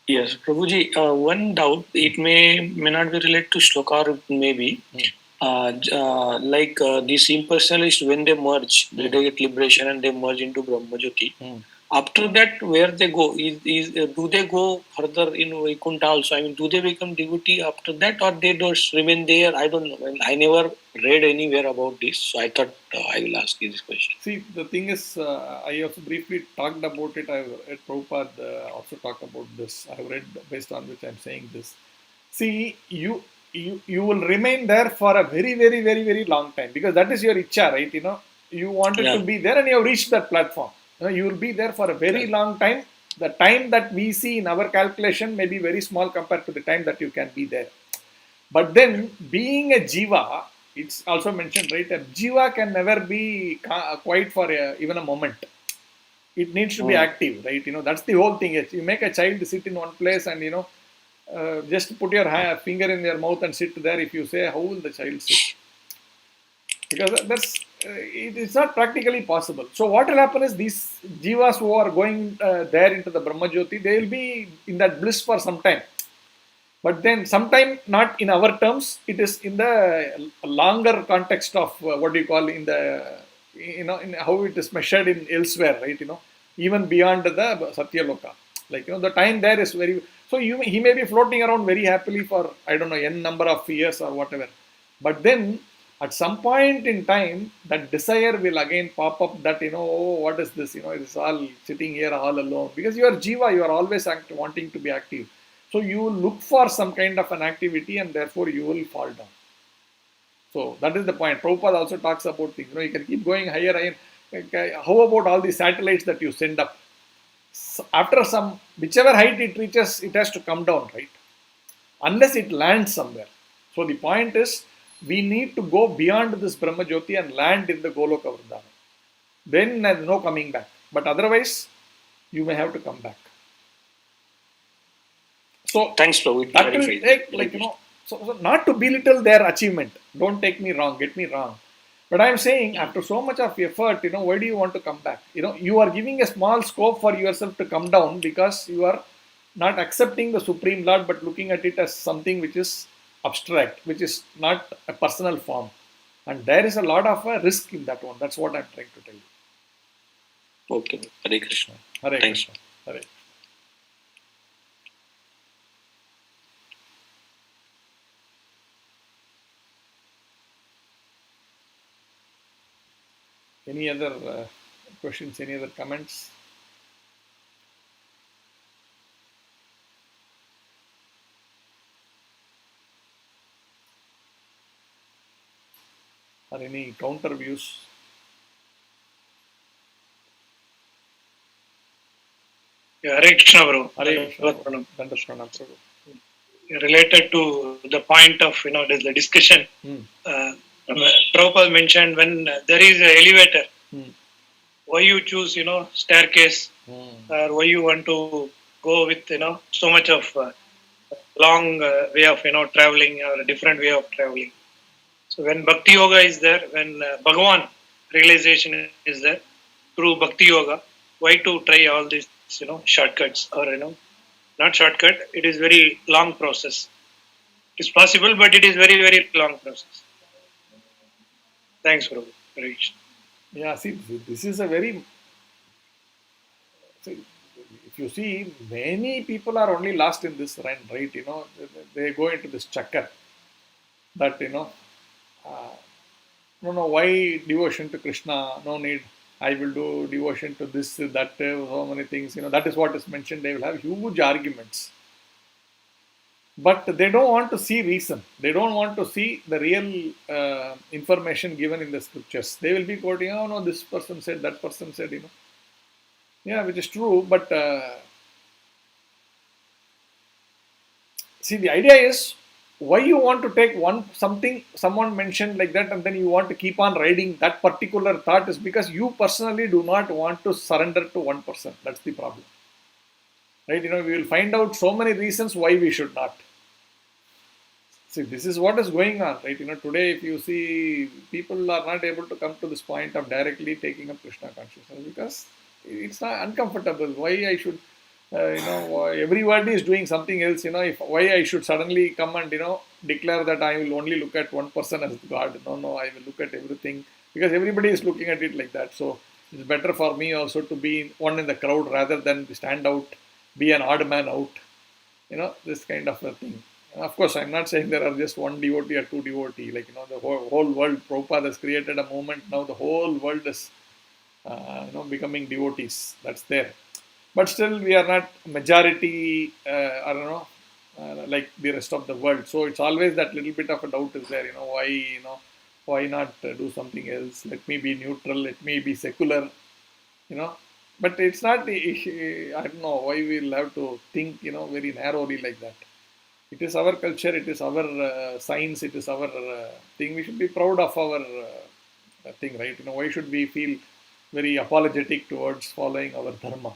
[SPEAKER 2] Yes, Prabhuji, one doubt, it may not be related to sloka, or maybe like these impersonalists, when they merge, they get liberation and they merge into Brahmajyoti. After that, where they go? Do they go further in Vaikuntha also? I mean, do they become devotee after that, or they just remain there? I don't know. I never read anywhere about this, so I thought I will ask you this question.
[SPEAKER 1] See, the thing is, I also briefly talked about it. I've read Prabhupada also talked about this. I've read based on which I'm saying this. See, you will remain there for a very, very, very, very long time, because that is your icha, right? You wanted to be there and you have reached that platform. You will be there for a very long time. The time that we see in our calculation may be very small compared to the time that you can be there. But then, being a jiva, it's also mentioned, right? A jiva can never be quiet for even a moment. It needs to be active, right? That's the whole thing. You make a child sit in one place and just put your finger in your mouth and sit there. If you say, how will the child sit? Because it's not practically possible. So what will happen is, these jivas who are going there into the Brahmajyoti, they will be in that bliss for some time. But then sometime, not in our terms, it is in the longer context of what do you call in the, in how it is measured in elsewhere, right? Even beyond the Satya Loka. Like, the time there is very, so he may be floating around very happily for, I don't know, n number of years or whatever. But then, at some point in time, that desire will again pop up that, oh, what is this? It is all sitting here all alone. Because you are jiva, you are always wanting to be active. So you will look for some kind of an activity and therefore you will fall down. So that is the point. Prabhupada also talks about things. You can keep going higher, higher. How about all the satellites that you send up? So after whichever height it reaches, it has to come down, right? Unless it lands somewhere. So the point is, we need to go beyond this Brahmajyoti and land in the Goloka Vrindana. Then there's no coming back. But otherwise, you may have to come back. So
[SPEAKER 2] thanks, Prabhu.
[SPEAKER 1] That will take, so not to belittle their achievement. Don't take me wrong, get me wrong. But I'm saying, after so much of effort, why do you want to come back? You are giving a small scope for yourself to come down because you are not accepting the Supreme Lord, but looking at it as something which is abstract, which is not a personal form. And there is a lot of risk in that one. That's what I'm trying to tell you.
[SPEAKER 2] Okay. Hare Krishna.
[SPEAKER 1] Hare Krishna. Hare. Any other questions, any other comments? Or any counter views?
[SPEAKER 3] Hare Krishna, bro.
[SPEAKER 1] Hare Krishna.
[SPEAKER 3] Related to the point of, there's the discussion. Prabhupada mentioned when there is an elevator, why you choose, staircase, or why you want to go with, so much of long way of, traveling or a different way of traveling. So when Bhakti Yoga is there, when Bhagavan realization is there, through Bhakti Yoga, why to try all these, shortcuts or, not shortcut, it is very long process. It's possible, but it is very, very long process. Thanks, Prabhu. Hare Krishna.
[SPEAKER 1] Yeah, see, this is a very. See, if you see, many people are only lost in this run, right? They go into this chakra that, uh, no, why devotion to Krishna? No need. I will do devotion to this, that, so many things. That is what is mentioned. They will have huge arguments. But they don't want to see reason. They don't want to see the real information given in the scriptures. They will be quoting, oh no, this person said, that person said. Yeah, which is true. But see, the idea is why you want to take something someone mentioned like that, and then you want to keep on riding that particular thought is because you personally do not want to surrender to one person. That's the problem. Right? We will find out so many reasons why we should not. See, this is what is going on, right? Today, if you see, people are not able to come to this point of directly taking up Krishna consciousness because it's not uncomfortable. Why I should, everybody is doing something else. Why I should suddenly come and declare that I will only look at one person as God. No, I will look at everything because everybody is looking at it like that. So it's better for me also to be one in the crowd rather than stand out, be an odd man out. This kind of a thing. Of course, I'm not saying there are just one devotee or two devotee. Like, the whole world, Prabhupada has created a movement. Now the whole world is, becoming devotees. That's there. But still, we are not majority, I don't know, like the rest of the world. So it's always that little bit of a doubt is there. Why not do something else? Let me be neutral. Let me be secular. But it's not, I don't know why we'll have to think, very narrowly like that. It is our culture, it is our science, it is our thing. We should be proud of our thing, right? Why should we feel very apologetic towards following our dharma?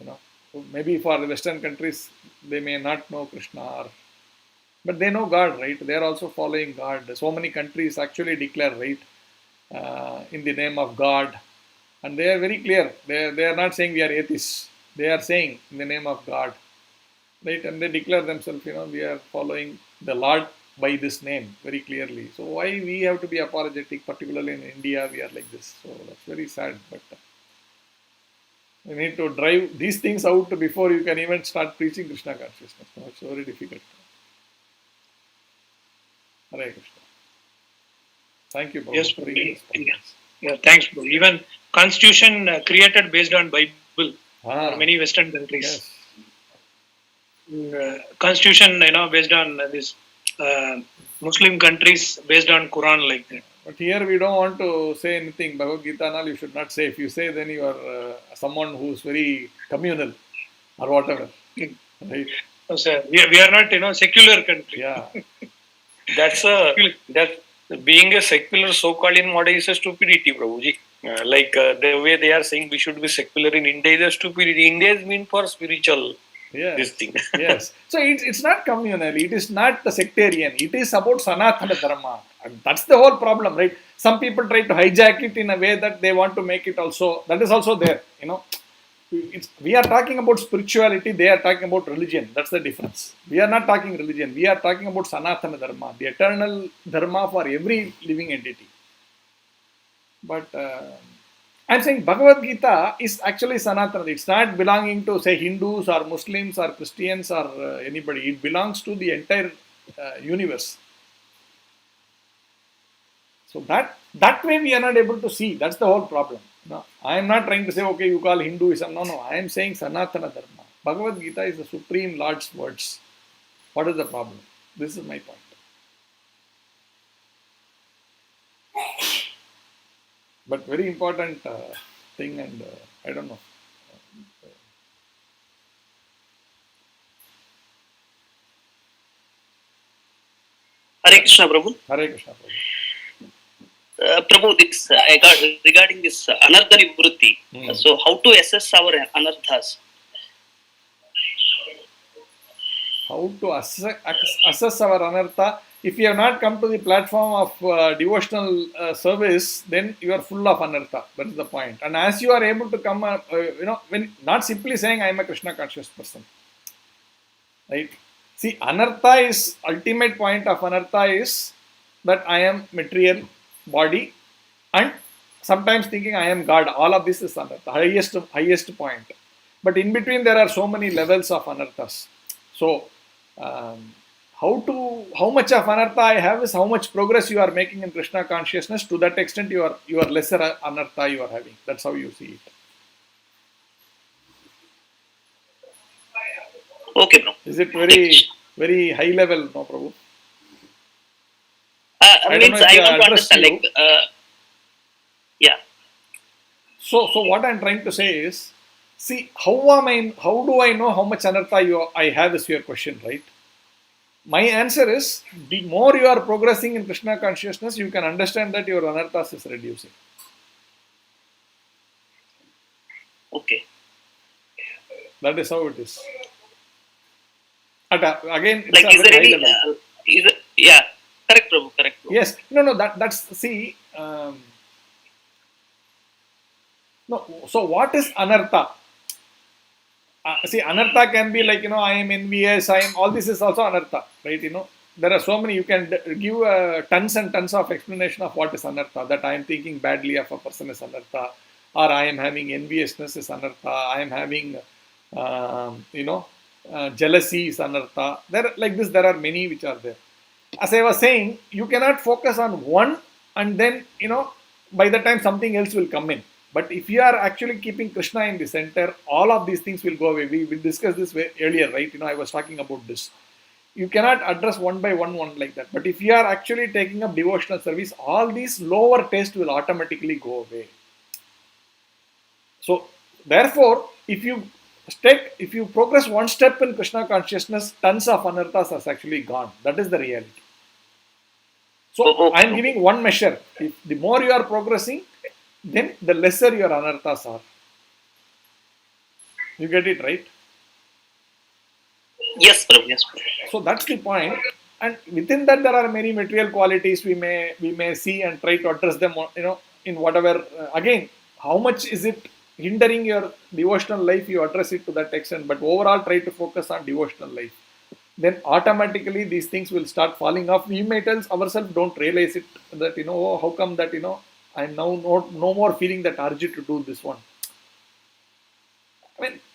[SPEAKER 1] So maybe for the Western countries, they may not know Krishna, but they know God, right? They are also following God. So many countries actually declare, right, in the name of God. And they are very clear. They are not saying we are atheists. They are saying in the name of God. Right, and they declare themselves, we are following the Lord by this name very clearly. So why we have to be apologetic, particularly in India, we are like this. So that's very sad. But you need to drive these things out before you can even start preaching Krishna consciousness. No, it's very difficult. Hare Krishna. Thank you, Prabhu,
[SPEAKER 3] Yes,
[SPEAKER 1] for bringing this point.
[SPEAKER 3] yeah, thanks, Prabhu. Even Constitution created based on Bible for many Western countries.
[SPEAKER 1] Yes.
[SPEAKER 3] Constitution, based on this Muslim countries based on Quran like that.
[SPEAKER 1] But here we don't want to say anything. Bhagavad Gita, you should not say. If you say, then you are someone who's very communal or whatever. Right?
[SPEAKER 3] No, sir. We are not, secular country.
[SPEAKER 1] Yeah.
[SPEAKER 2] That being a secular so-called in modern is a stupidity, Prabhuji. The way they are saying we should be secular in India is a stupidity. India is meant for spiritual.
[SPEAKER 1] Yes.
[SPEAKER 2] This thing.
[SPEAKER 1] Yes. So it's not communal. It is not the sectarian. It is about Sanatana Dharma. And that's the whole problem, right? Some people try to hijack it in a way that they want to make it also. That is also there. We are talking about spirituality. They are talking about religion. That's the difference. We are not talking religion. We are talking about Sanatana Dharma, the eternal Dharma for every living entity. But I'm saying Bhagavad Gita is actually Sanatana. It's not belonging to, say, Hindus or Muslims or Christians or anybody. It belongs to the entire universe. So that way we are not able to see. That's the whole problem. I am not trying to say, okay, you call Hinduism. No. I am saying Sanatana Dharma. Bhagavad Gita is the Supreme Lord's words. What is the problem? This is my point. But very important thing, and I don't know.
[SPEAKER 4] Hare Krishna, Prabhu.
[SPEAKER 1] Hare Krishna, Prabhu.
[SPEAKER 4] Prabhu, regarding this anartha nivrutti, so how to assess our anarthas?
[SPEAKER 1] How to assess our anartha? If you have not come to the platform of devotional service, then you are full of anartha. That is the point. And as you are able to come, when not simply saying I am a Krishna conscious person, right? See, anartha is ultimate point of anartha is that I am material body and sometimes thinking I am God. All of this is anartha, highest point. But in between there are so many levels of anarthas. So um, how much of anartha I have is how much progress you are making in Krishna consciousness. To that extent, you are lesser anartha you are having. That's how you see it.
[SPEAKER 4] Okay, bro.
[SPEAKER 1] Is it very high level, no, Prabhu? I don't know
[SPEAKER 4] Means
[SPEAKER 1] if
[SPEAKER 4] I
[SPEAKER 1] I
[SPEAKER 4] want to
[SPEAKER 1] addressed
[SPEAKER 4] understand,
[SPEAKER 1] you.
[SPEAKER 4] like, yeah.
[SPEAKER 1] So what I'm trying to say is, see, how do I know how much anartha I have is your question, right? My answer is, the more you are progressing in Krishna consciousness, you can understand that your anarthas is reducing.
[SPEAKER 4] Okay.
[SPEAKER 1] That is how it is. Again, it's
[SPEAKER 4] Like,
[SPEAKER 1] a
[SPEAKER 4] is
[SPEAKER 1] very
[SPEAKER 4] there
[SPEAKER 1] high
[SPEAKER 4] any?
[SPEAKER 1] level.
[SPEAKER 4] Yeah. Correct, Prabhu. Correct, Prabhu.
[SPEAKER 1] Yes, no, that's see. No, so what is anartha? See, anartha can be like, I am envious, all this is also anartha, right? There are so many, you can give tons and tons of explanation of what is anartha, that I am thinking badly of a person is anartha, or I am having enviousness is anartha, I am having, jealousy is anartha. Like this, there are many which are there. As I was saying, you cannot focus on one and then, by the time something else will come in. But if you are actually keeping Krishna in the center, all of these things will go away. We discussed this earlier, right? I was talking about this. You cannot address one by one like that. But if you are actually taking up devotional service, all these lower tastes will automatically go away. So, therefore, if you progress one step in Krishna consciousness, tons of anarthas has actually gone. That is the reality. So I am giving one measure. If the more you are progressing, then the lesser your anarthas are. You get it, right?
[SPEAKER 4] Yes, Prabhu. Yes, Prabhu.
[SPEAKER 1] So that's the point. And within that, there are many material qualities we may see and try to address them. In whatever. Again, how much is it hindering your devotional life? You address it to that extent. But overall, try to focus on devotional life. Then automatically these things will start falling off. We may tell ourselves, don't realize it, that oh, how come that I'm now no more feeling that urge to do this one.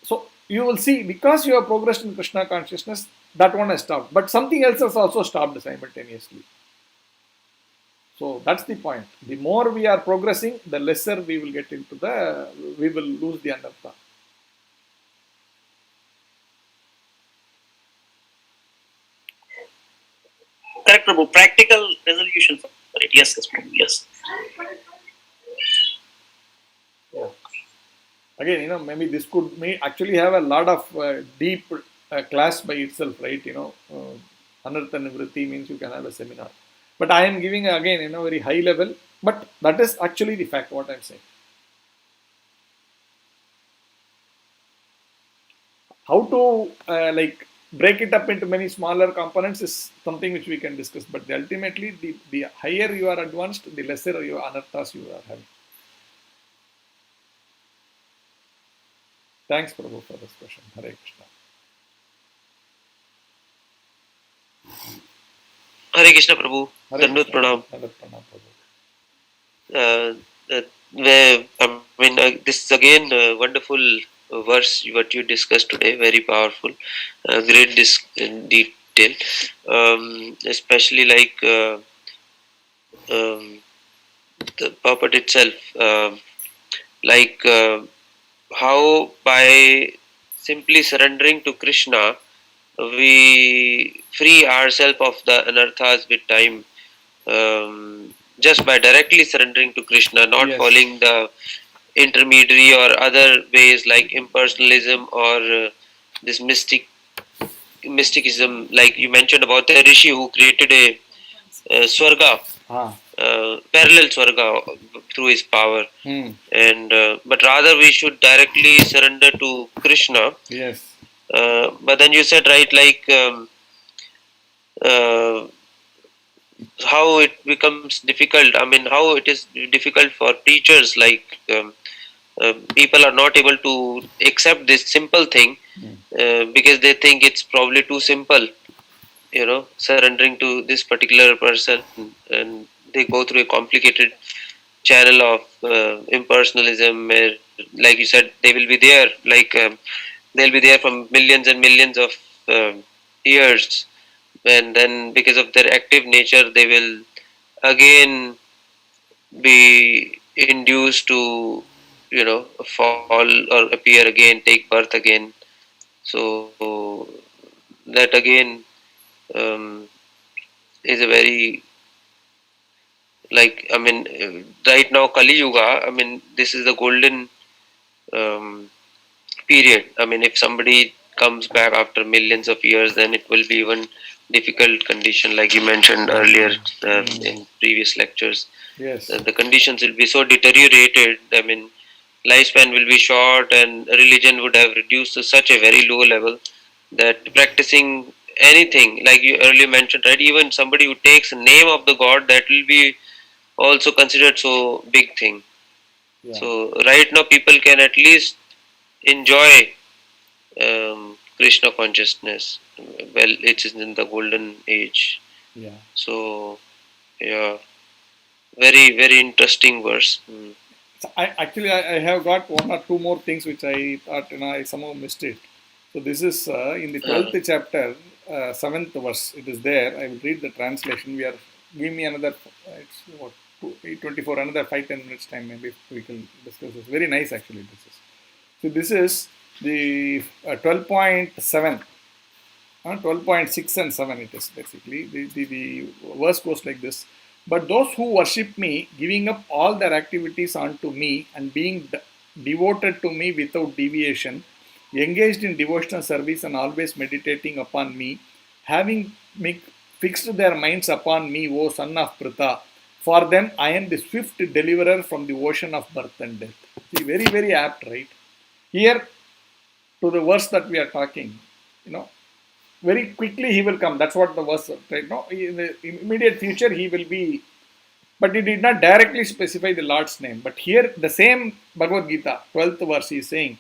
[SPEAKER 1] So you will see, because you have progressed in Krishna consciousness, that one has stopped, but something else has also stopped simultaneously. So that's the point. The more we are progressing, the lesser we will we will lose the anartha.
[SPEAKER 4] Correct, Prabhu. Practical resolution for it. Yes, yes, Prabhu. Yes.
[SPEAKER 1] Yeah. Again, maybe this may actually have a lot of deep class by itself, right? Anartha Nivritti means you can have a seminar. But I am giving again, very high level. But that is actually the fact, what I'm saying. How to break it up into many smaller components is something which we can discuss. But ultimately, the higher you are advanced, the lesser your anarthas you are having. Thanks, Prabhu, for this question. Hare Krishna.
[SPEAKER 5] Hare Krishna, Prabhu.
[SPEAKER 1] Hare
[SPEAKER 5] Dandavat
[SPEAKER 1] Krishna.
[SPEAKER 5] Pranam.
[SPEAKER 1] Dandavat Pranam, Prabhu.
[SPEAKER 5] This is again a wonderful verse what you discussed today. Very powerful, great detail, especially like the purport itself, like how by simply surrendering to Krishna we free ourselves of the anarthas with time. Just by directly surrendering to Krishna, not
[SPEAKER 1] Yes.
[SPEAKER 5] following the intermediary or other ways like impersonalism or this mysticism, like you mentioned about the rishi who created a swarga, parallel swarga through his power, and but rather we should directly surrender to Krishna.
[SPEAKER 1] Yes.
[SPEAKER 5] But then you said right, like uh, how it becomes difficult. I mean, how it is difficult for teachers, like people are not able to accept this simple thing because they think it's probably too simple, surrendering to this particular person, and they go through a complicated channel of impersonalism, where, like you said, they will be there, like they'll be there for millions and millions of years, and then because of their active nature, they will again be induced to, fall or appear again, take birth again. So that again um, is a very, like, I mean, right now Kali Yuga, I mean, this is the golden um, period. I mean, if somebody comes back after millions of years, then it will be even difficult condition, like you mentioned earlier in previous lectures.
[SPEAKER 1] Yes.
[SPEAKER 5] The conditions will be so deteriorated. I mean, lifespan will be short, and religion would have reduced to such a very low level that practicing anything, like you earlier mentioned, right? Even somebody who takes the name of the god, that will be also considered so big thing.
[SPEAKER 1] Yeah.
[SPEAKER 5] So right now people can at least enjoy Krishna consciousness. Well, it is in the golden age.
[SPEAKER 1] Yeah.
[SPEAKER 5] So yeah, very very interesting verse.
[SPEAKER 1] So I have got one or two more things which I thought I somehow missed it. So this is in the 12th chapter, 7th verse. It is there. I will read the translation. Give me another. It's what 8:24. Another 5-10 minutes time. Maybe we can discuss this. Very nice actually. This is. So this is the 12.7. 12.6 and 7 it is basically. The verse goes like this. But those who worship me, giving up all their activities unto me and being devoted to me without deviation, engaged in devotional service and always meditating upon me, having fixed their minds upon me, O son of Pritha, for them I am the swift deliverer from the ocean of birth and death. See, very, very apt, right? Here, to the verse that we are talking, very quickly he will come. That's what the verse, right? No, in the immediate future he will be, but he did not directly specify the Lord's name. But here, the same Bhagavad Gita, 12th verse, he is saying,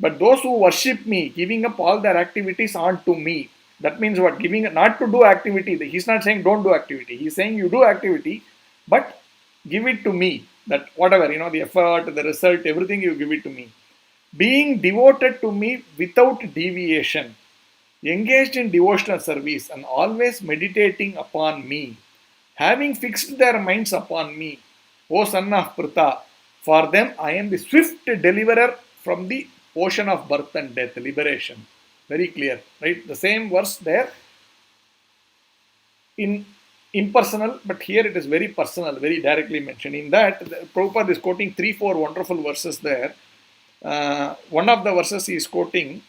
[SPEAKER 1] but those who worship me, giving up all their activities unto me. That means what? Giving not to do activity. He's not saying don't do activity. He's saying you do activity, but give it to me. That whatever, the effort, the result, everything you give it to me. Being devoted to me without deviation, engaged in devotional service and always meditating upon me, having fixed their minds upon me, O son of Pritha, for them I am the swift deliverer from the ocean of birth and death, liberation. Very clear, right? The same verse there in impersonal, but here it is very personal, very directly mentioned. In that, Prabhupada is quoting 3-4 wonderful verses there. One of the verses he is quoting,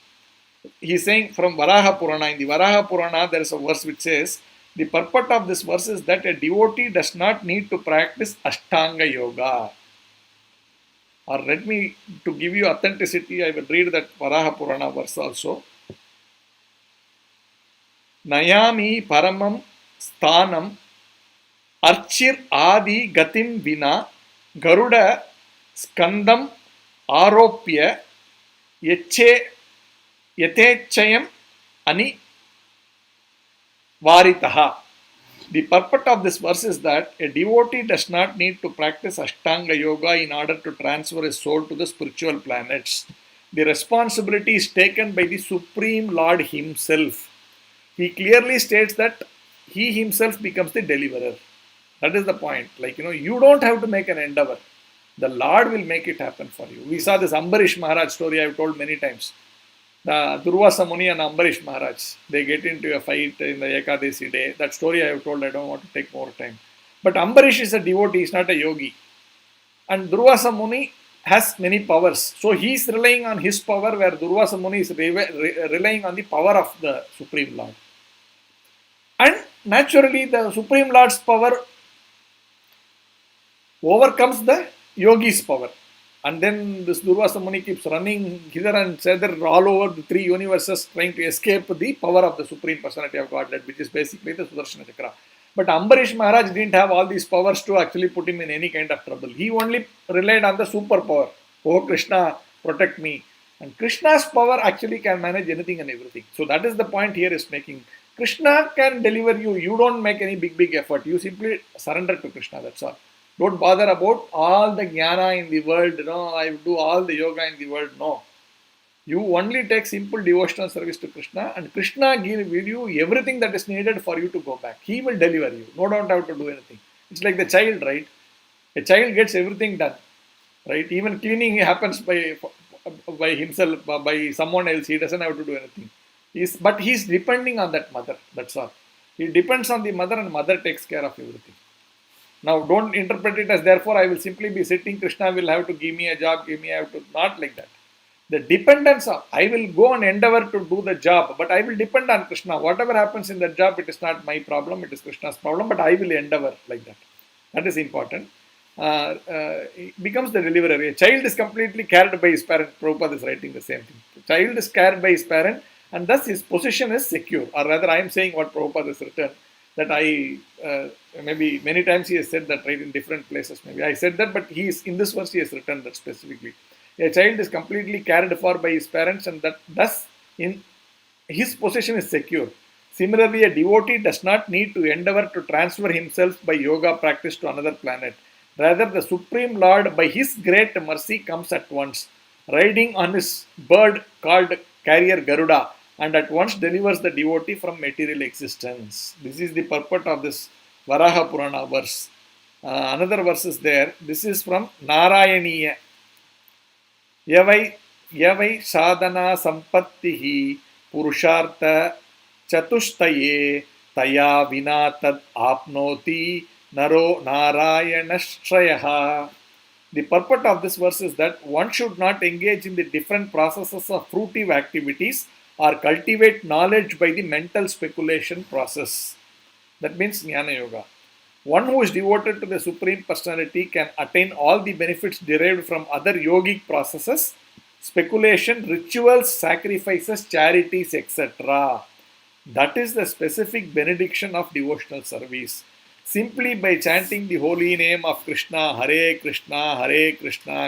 [SPEAKER 1] he is saying from Varaha Purana. In the Varaha Purana, there is a verse which says, the purport of this verse is that a devotee does not need to practice Ashtanga Yoga. Or let me, to give you authenticity, I will read that Varaha Purana verse also. Nayami Paramam Sthanam Archir Adi Gatim Vina Garuda Skandam Aropya Yatechayam Ani Varitaha. The purport of this verse is that a devotee does not need to practice Ashtanga Yoga in order to transfer his soul to the spiritual planets. The responsibility is taken by the Supreme Lord Himself. He clearly states that He Himself becomes the deliverer. That is the point. Like, you don't have to make an endeavor. The Lord will make it happen for you. We saw this Ambarish Maharaj story I have told many times. The Durvasa Muni and Ambarish Maharaj, they get into a fight in the Ekadasi day. That story I have told, I don't want to take more time. But Ambarish is a devotee, he is not a yogi. And Durvasa Muni has many powers. So he is relying on his power, where Durvasa Muni is relying on the power of the Supreme Lord. And naturally, the Supreme Lord's power overcomes the yogi's power. And then this Durvasa Muni keeps running hither and thither all over the three universes, trying to escape the power of the Supreme Personality of Godhead, which is basically the Sudarshana Chakra. But Ambarish Maharaj didn't have all these powers to actually put him in any kind of trouble. He only relied on the superpower. Oh Krishna, protect me. And Krishna's power actually can manage anything and everything. So that is the point here is making. Krishna can deliver you. You don't make any big effort. You simply surrender to Krishna. That's all. Don't bother about all the jnana in the world, I do all the yoga in the world. No. You only take simple devotional service to Krishna, and Krishna will you everything that is needed for you to go back. He will deliver you. No, don't have to do anything. It's like the child, right? A child gets everything done, right? Even cleaning happens by himself, by someone else. He doesn't have to do anything. But he's depending on that mother. That's all. He depends on the mother, and mother takes care of everything. Now, don't interpret it as therefore I will simply be sitting. Krishna will have to give me a job. Not like that. The dependence of, I will go and endeavor to do the job, but I will depend on Krishna. Whatever happens in that job, it is not my problem, it is Krishna's problem, but I will endeavor like that. That is important. It becomes the deliverer. A child is completely cared by his parent. Prabhupada is writing the same thing. The child is cared by his parent, and thus his position is secure. Or rather, I am saying what Prabhupada has written, that maybe many times he has said that, right, in different places. Maybe I said that, but in this verse he has written that specifically. A child is completely cared for by his parents, and that thus in his position is secure. Similarly, a devotee does not need to endeavor to transfer himself by yoga practice to another planet. Rather, the Supreme Lord, by his great mercy, comes at once, riding on his bird called carrier Garuda, and at once delivers the devotee from material existence. This is the purport of this Varaha Purana verse. Another verse is there. This is from Narayaniya. यवै साधना संपत्तिः पुरुषार्थ चतुष्टये तया विना तद् आपनोति नरो नारायणश्रयः. The purport of this verse is that one should not engage in the different processes of fruitive activities or cultivate knowledge by the mental speculation process. That means Jnana Yoga. One who is devoted to the Supreme Personality can attain all the benefits derived from other yogic processes, speculation, rituals, sacrifices, charities, etc. That is the specific benediction of devotional service. Simply by chanting the holy name of Krishna, Hare Krishna,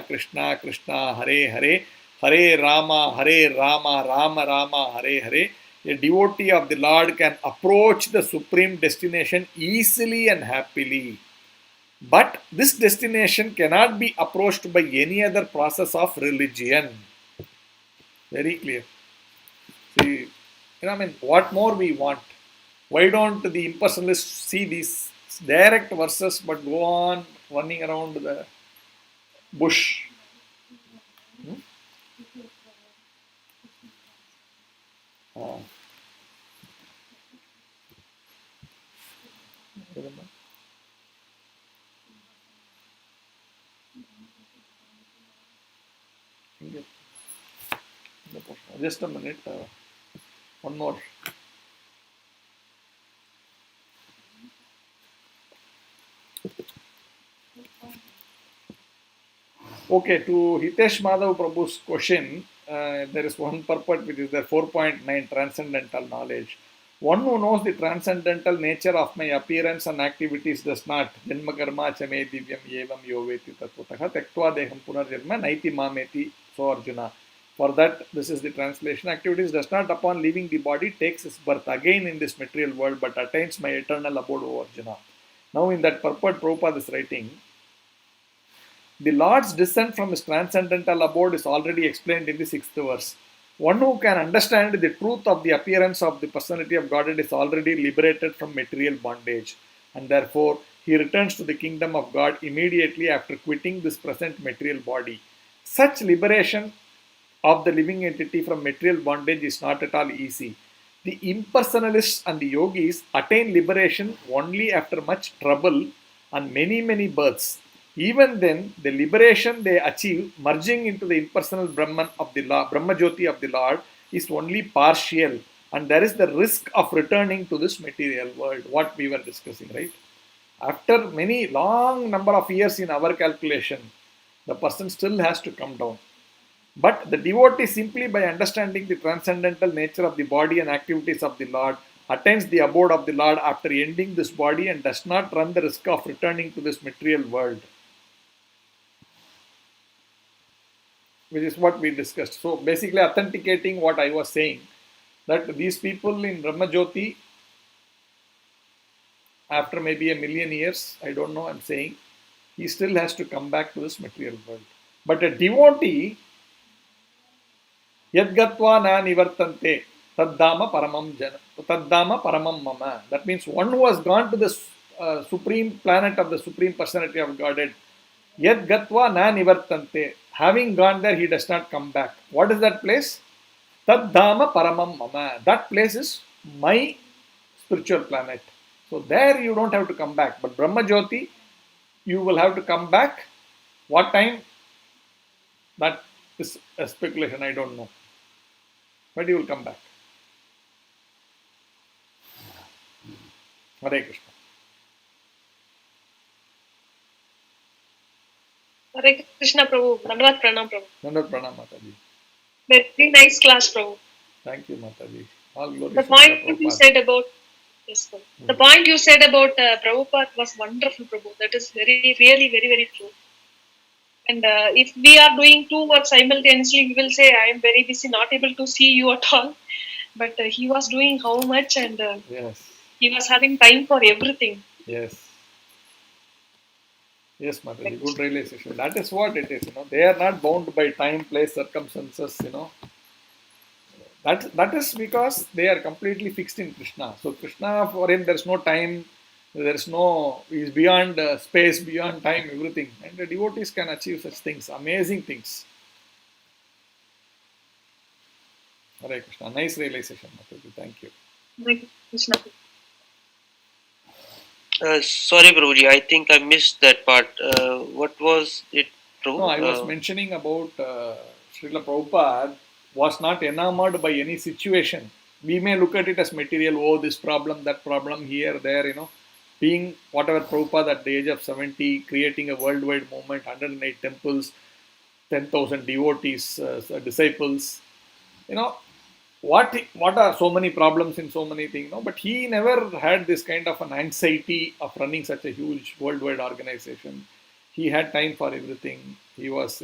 [SPEAKER 1] Krishna Krishna, Hare Hare, Hare Rama, Rama Rama, Hare Hare, a devotee of the Lord can approach the supreme destination easily and happily. But this destination cannot be approached by any other process of religion. Very clear. See, what more we want? Why don't the impersonalists see these direct verses but go on running around the bush? Just a minute. One more. Okay, to Hitesh Madhav Prabhu's question, there is one purport which is the 4.9 transcendental knowledge. One who knows the transcendental nature of my appearance and activities does not. Janma karma chame divyam yevam yoveti tattvataha tektva deham punarjanma naiti mameti. So Arjuna. For that, this is the translation. Activities does not upon leaving the body takes his birth again in this material world but attains my eternal abode, O Arjuna. Now in that purport, Prabhupada is writing, the Lord's descent from his transcendental abode is already explained in the 6th verse. One who can understand the truth of the appearance of the personality of Godhead is already liberated from material bondage, and therefore he returns to the kingdom of God immediately after quitting this present material body. Such liberation of the living entity from material bondage is not at all easy. The impersonalists and the yogis attain liberation only after much trouble and many births. Even then, the liberation they achieve, merging into the impersonal Brahman of the Lord, Brahma Jyoti of the Lord, is only partial, and there is the risk of returning to this material world, what we were discussing, right? After many long number of years in our calculation, the person still has to come down. But the devotee, simply by understanding the transcendental nature of the body and activities of the Lord, attains the abode of the Lord after ending this body and does not run the risk of returning to this material world, which is what we discussed. So basically authenticating what I was saying, that these people in Brahma Jyoti, after maybe 1,000,000 years, I don't know, I'm saying, He still has to come back to this material world. But a devotee, yadgatva na nivartante, taddama paramam jana, taddama paramam mama. That means one who has gone to the supreme planet of the Supreme Personality of Godhead, yadgatva na nivartante. Having gone there, he does not come back. What is that place? Taddama paramam mama. That place is my spiritual planet. So there you don't have to come back. But Brahma Jyoti, you will have to come back. What time? That is a speculation, I don't know. But you will come back. Hare Krishna.
[SPEAKER 6] Hare Krishna Prabhu. Dandavat Pranam Prabhu.
[SPEAKER 1] Dandavat Pranam Mataji.
[SPEAKER 6] Very nice class, Prabhu.
[SPEAKER 1] Thank you, Mataji. All glory
[SPEAKER 6] The
[SPEAKER 1] to
[SPEAKER 6] point you
[SPEAKER 1] Prabhupada.
[SPEAKER 6] said about the point you said about Prabhupada was wonderful, Prabhu. That is really very true. And if we are doing two works simultaneously, we will say, I am very busy, not able to see you at all. But he was doing how much, and
[SPEAKER 1] Yes.
[SPEAKER 6] he was having time for everything.
[SPEAKER 1] Yes. Yes, Mataji. Good realization. That is what it is. They are not bound by time, place, circumstances. That is because they are completely fixed in Krishna. So Krishna, for him, there is no time. There is no. He is beyond space, beyond time, everything. And the devotees can achieve such things, amazing things. Hare Krishna. Nice realization, Mataji. Thank you.
[SPEAKER 6] Hare Krishna.
[SPEAKER 5] Sorry, Prabhuji, I think I missed that part. What was it, Prabhu?
[SPEAKER 1] No, I was mentioning about Srila Prabhupada was not enamored by any situation. We may look at it as material, oh, this problem, that problem, here, there, being whatever Prabhupada at the age of 70, creating a worldwide movement, 108 temples, 10,000 devotees, disciples, what are so many problems in so many things, but he never had this kind of an anxiety of running such a huge worldwide organization. He had time for everything. He was,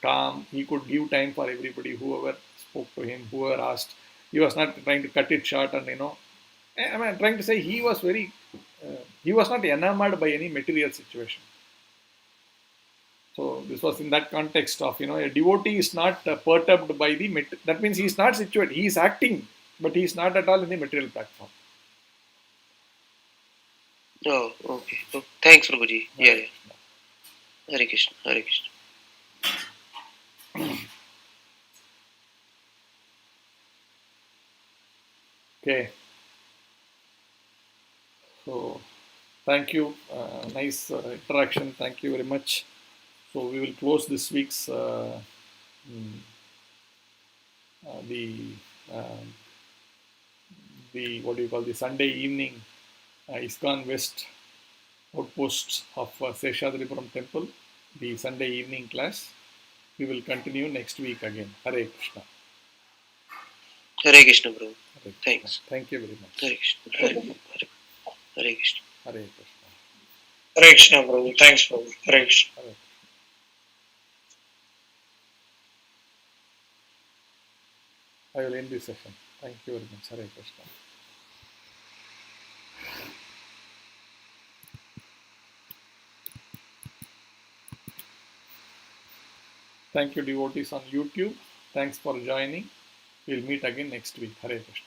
[SPEAKER 1] calm. He could give time for everybody, whoever spoke to him, whoever asked. He was not trying to cut it short and, I'm trying to say he was he was not enamored by any material situation. So this was in that context of, a devotee is not perturbed by that means he is not situated, he is acting, but he is not at all in the material platform.
[SPEAKER 5] Oh, okay. Oh, thanks, Prabhuji. Yeah. Hare Krishna. Hare Krishna.
[SPEAKER 1] Okay. So, thank you. Nice interaction. Thank you very much. So, we will close this week's the what do you call the Sunday evening ISKCON West outposts of Seshadripuram Temple, the Sunday evening class. We will continue next week again. Hare Krishna.
[SPEAKER 5] Hare Krishna, Prabhu.
[SPEAKER 1] Hare Krishna.
[SPEAKER 5] Thanks.
[SPEAKER 1] Thank you very much.
[SPEAKER 5] Hare Krishna. Hare Krishna.
[SPEAKER 1] Hare Krishna.
[SPEAKER 3] Hare Krishna, Prabhu. Thanks, Prabhu. Hare Krishna.
[SPEAKER 1] Hare Krishna. I will end this session. Thank you very much. Hare Krishna. Thank you, devotees on YouTube. Thanks for joining. We'll meet again next week. Hare Krishna.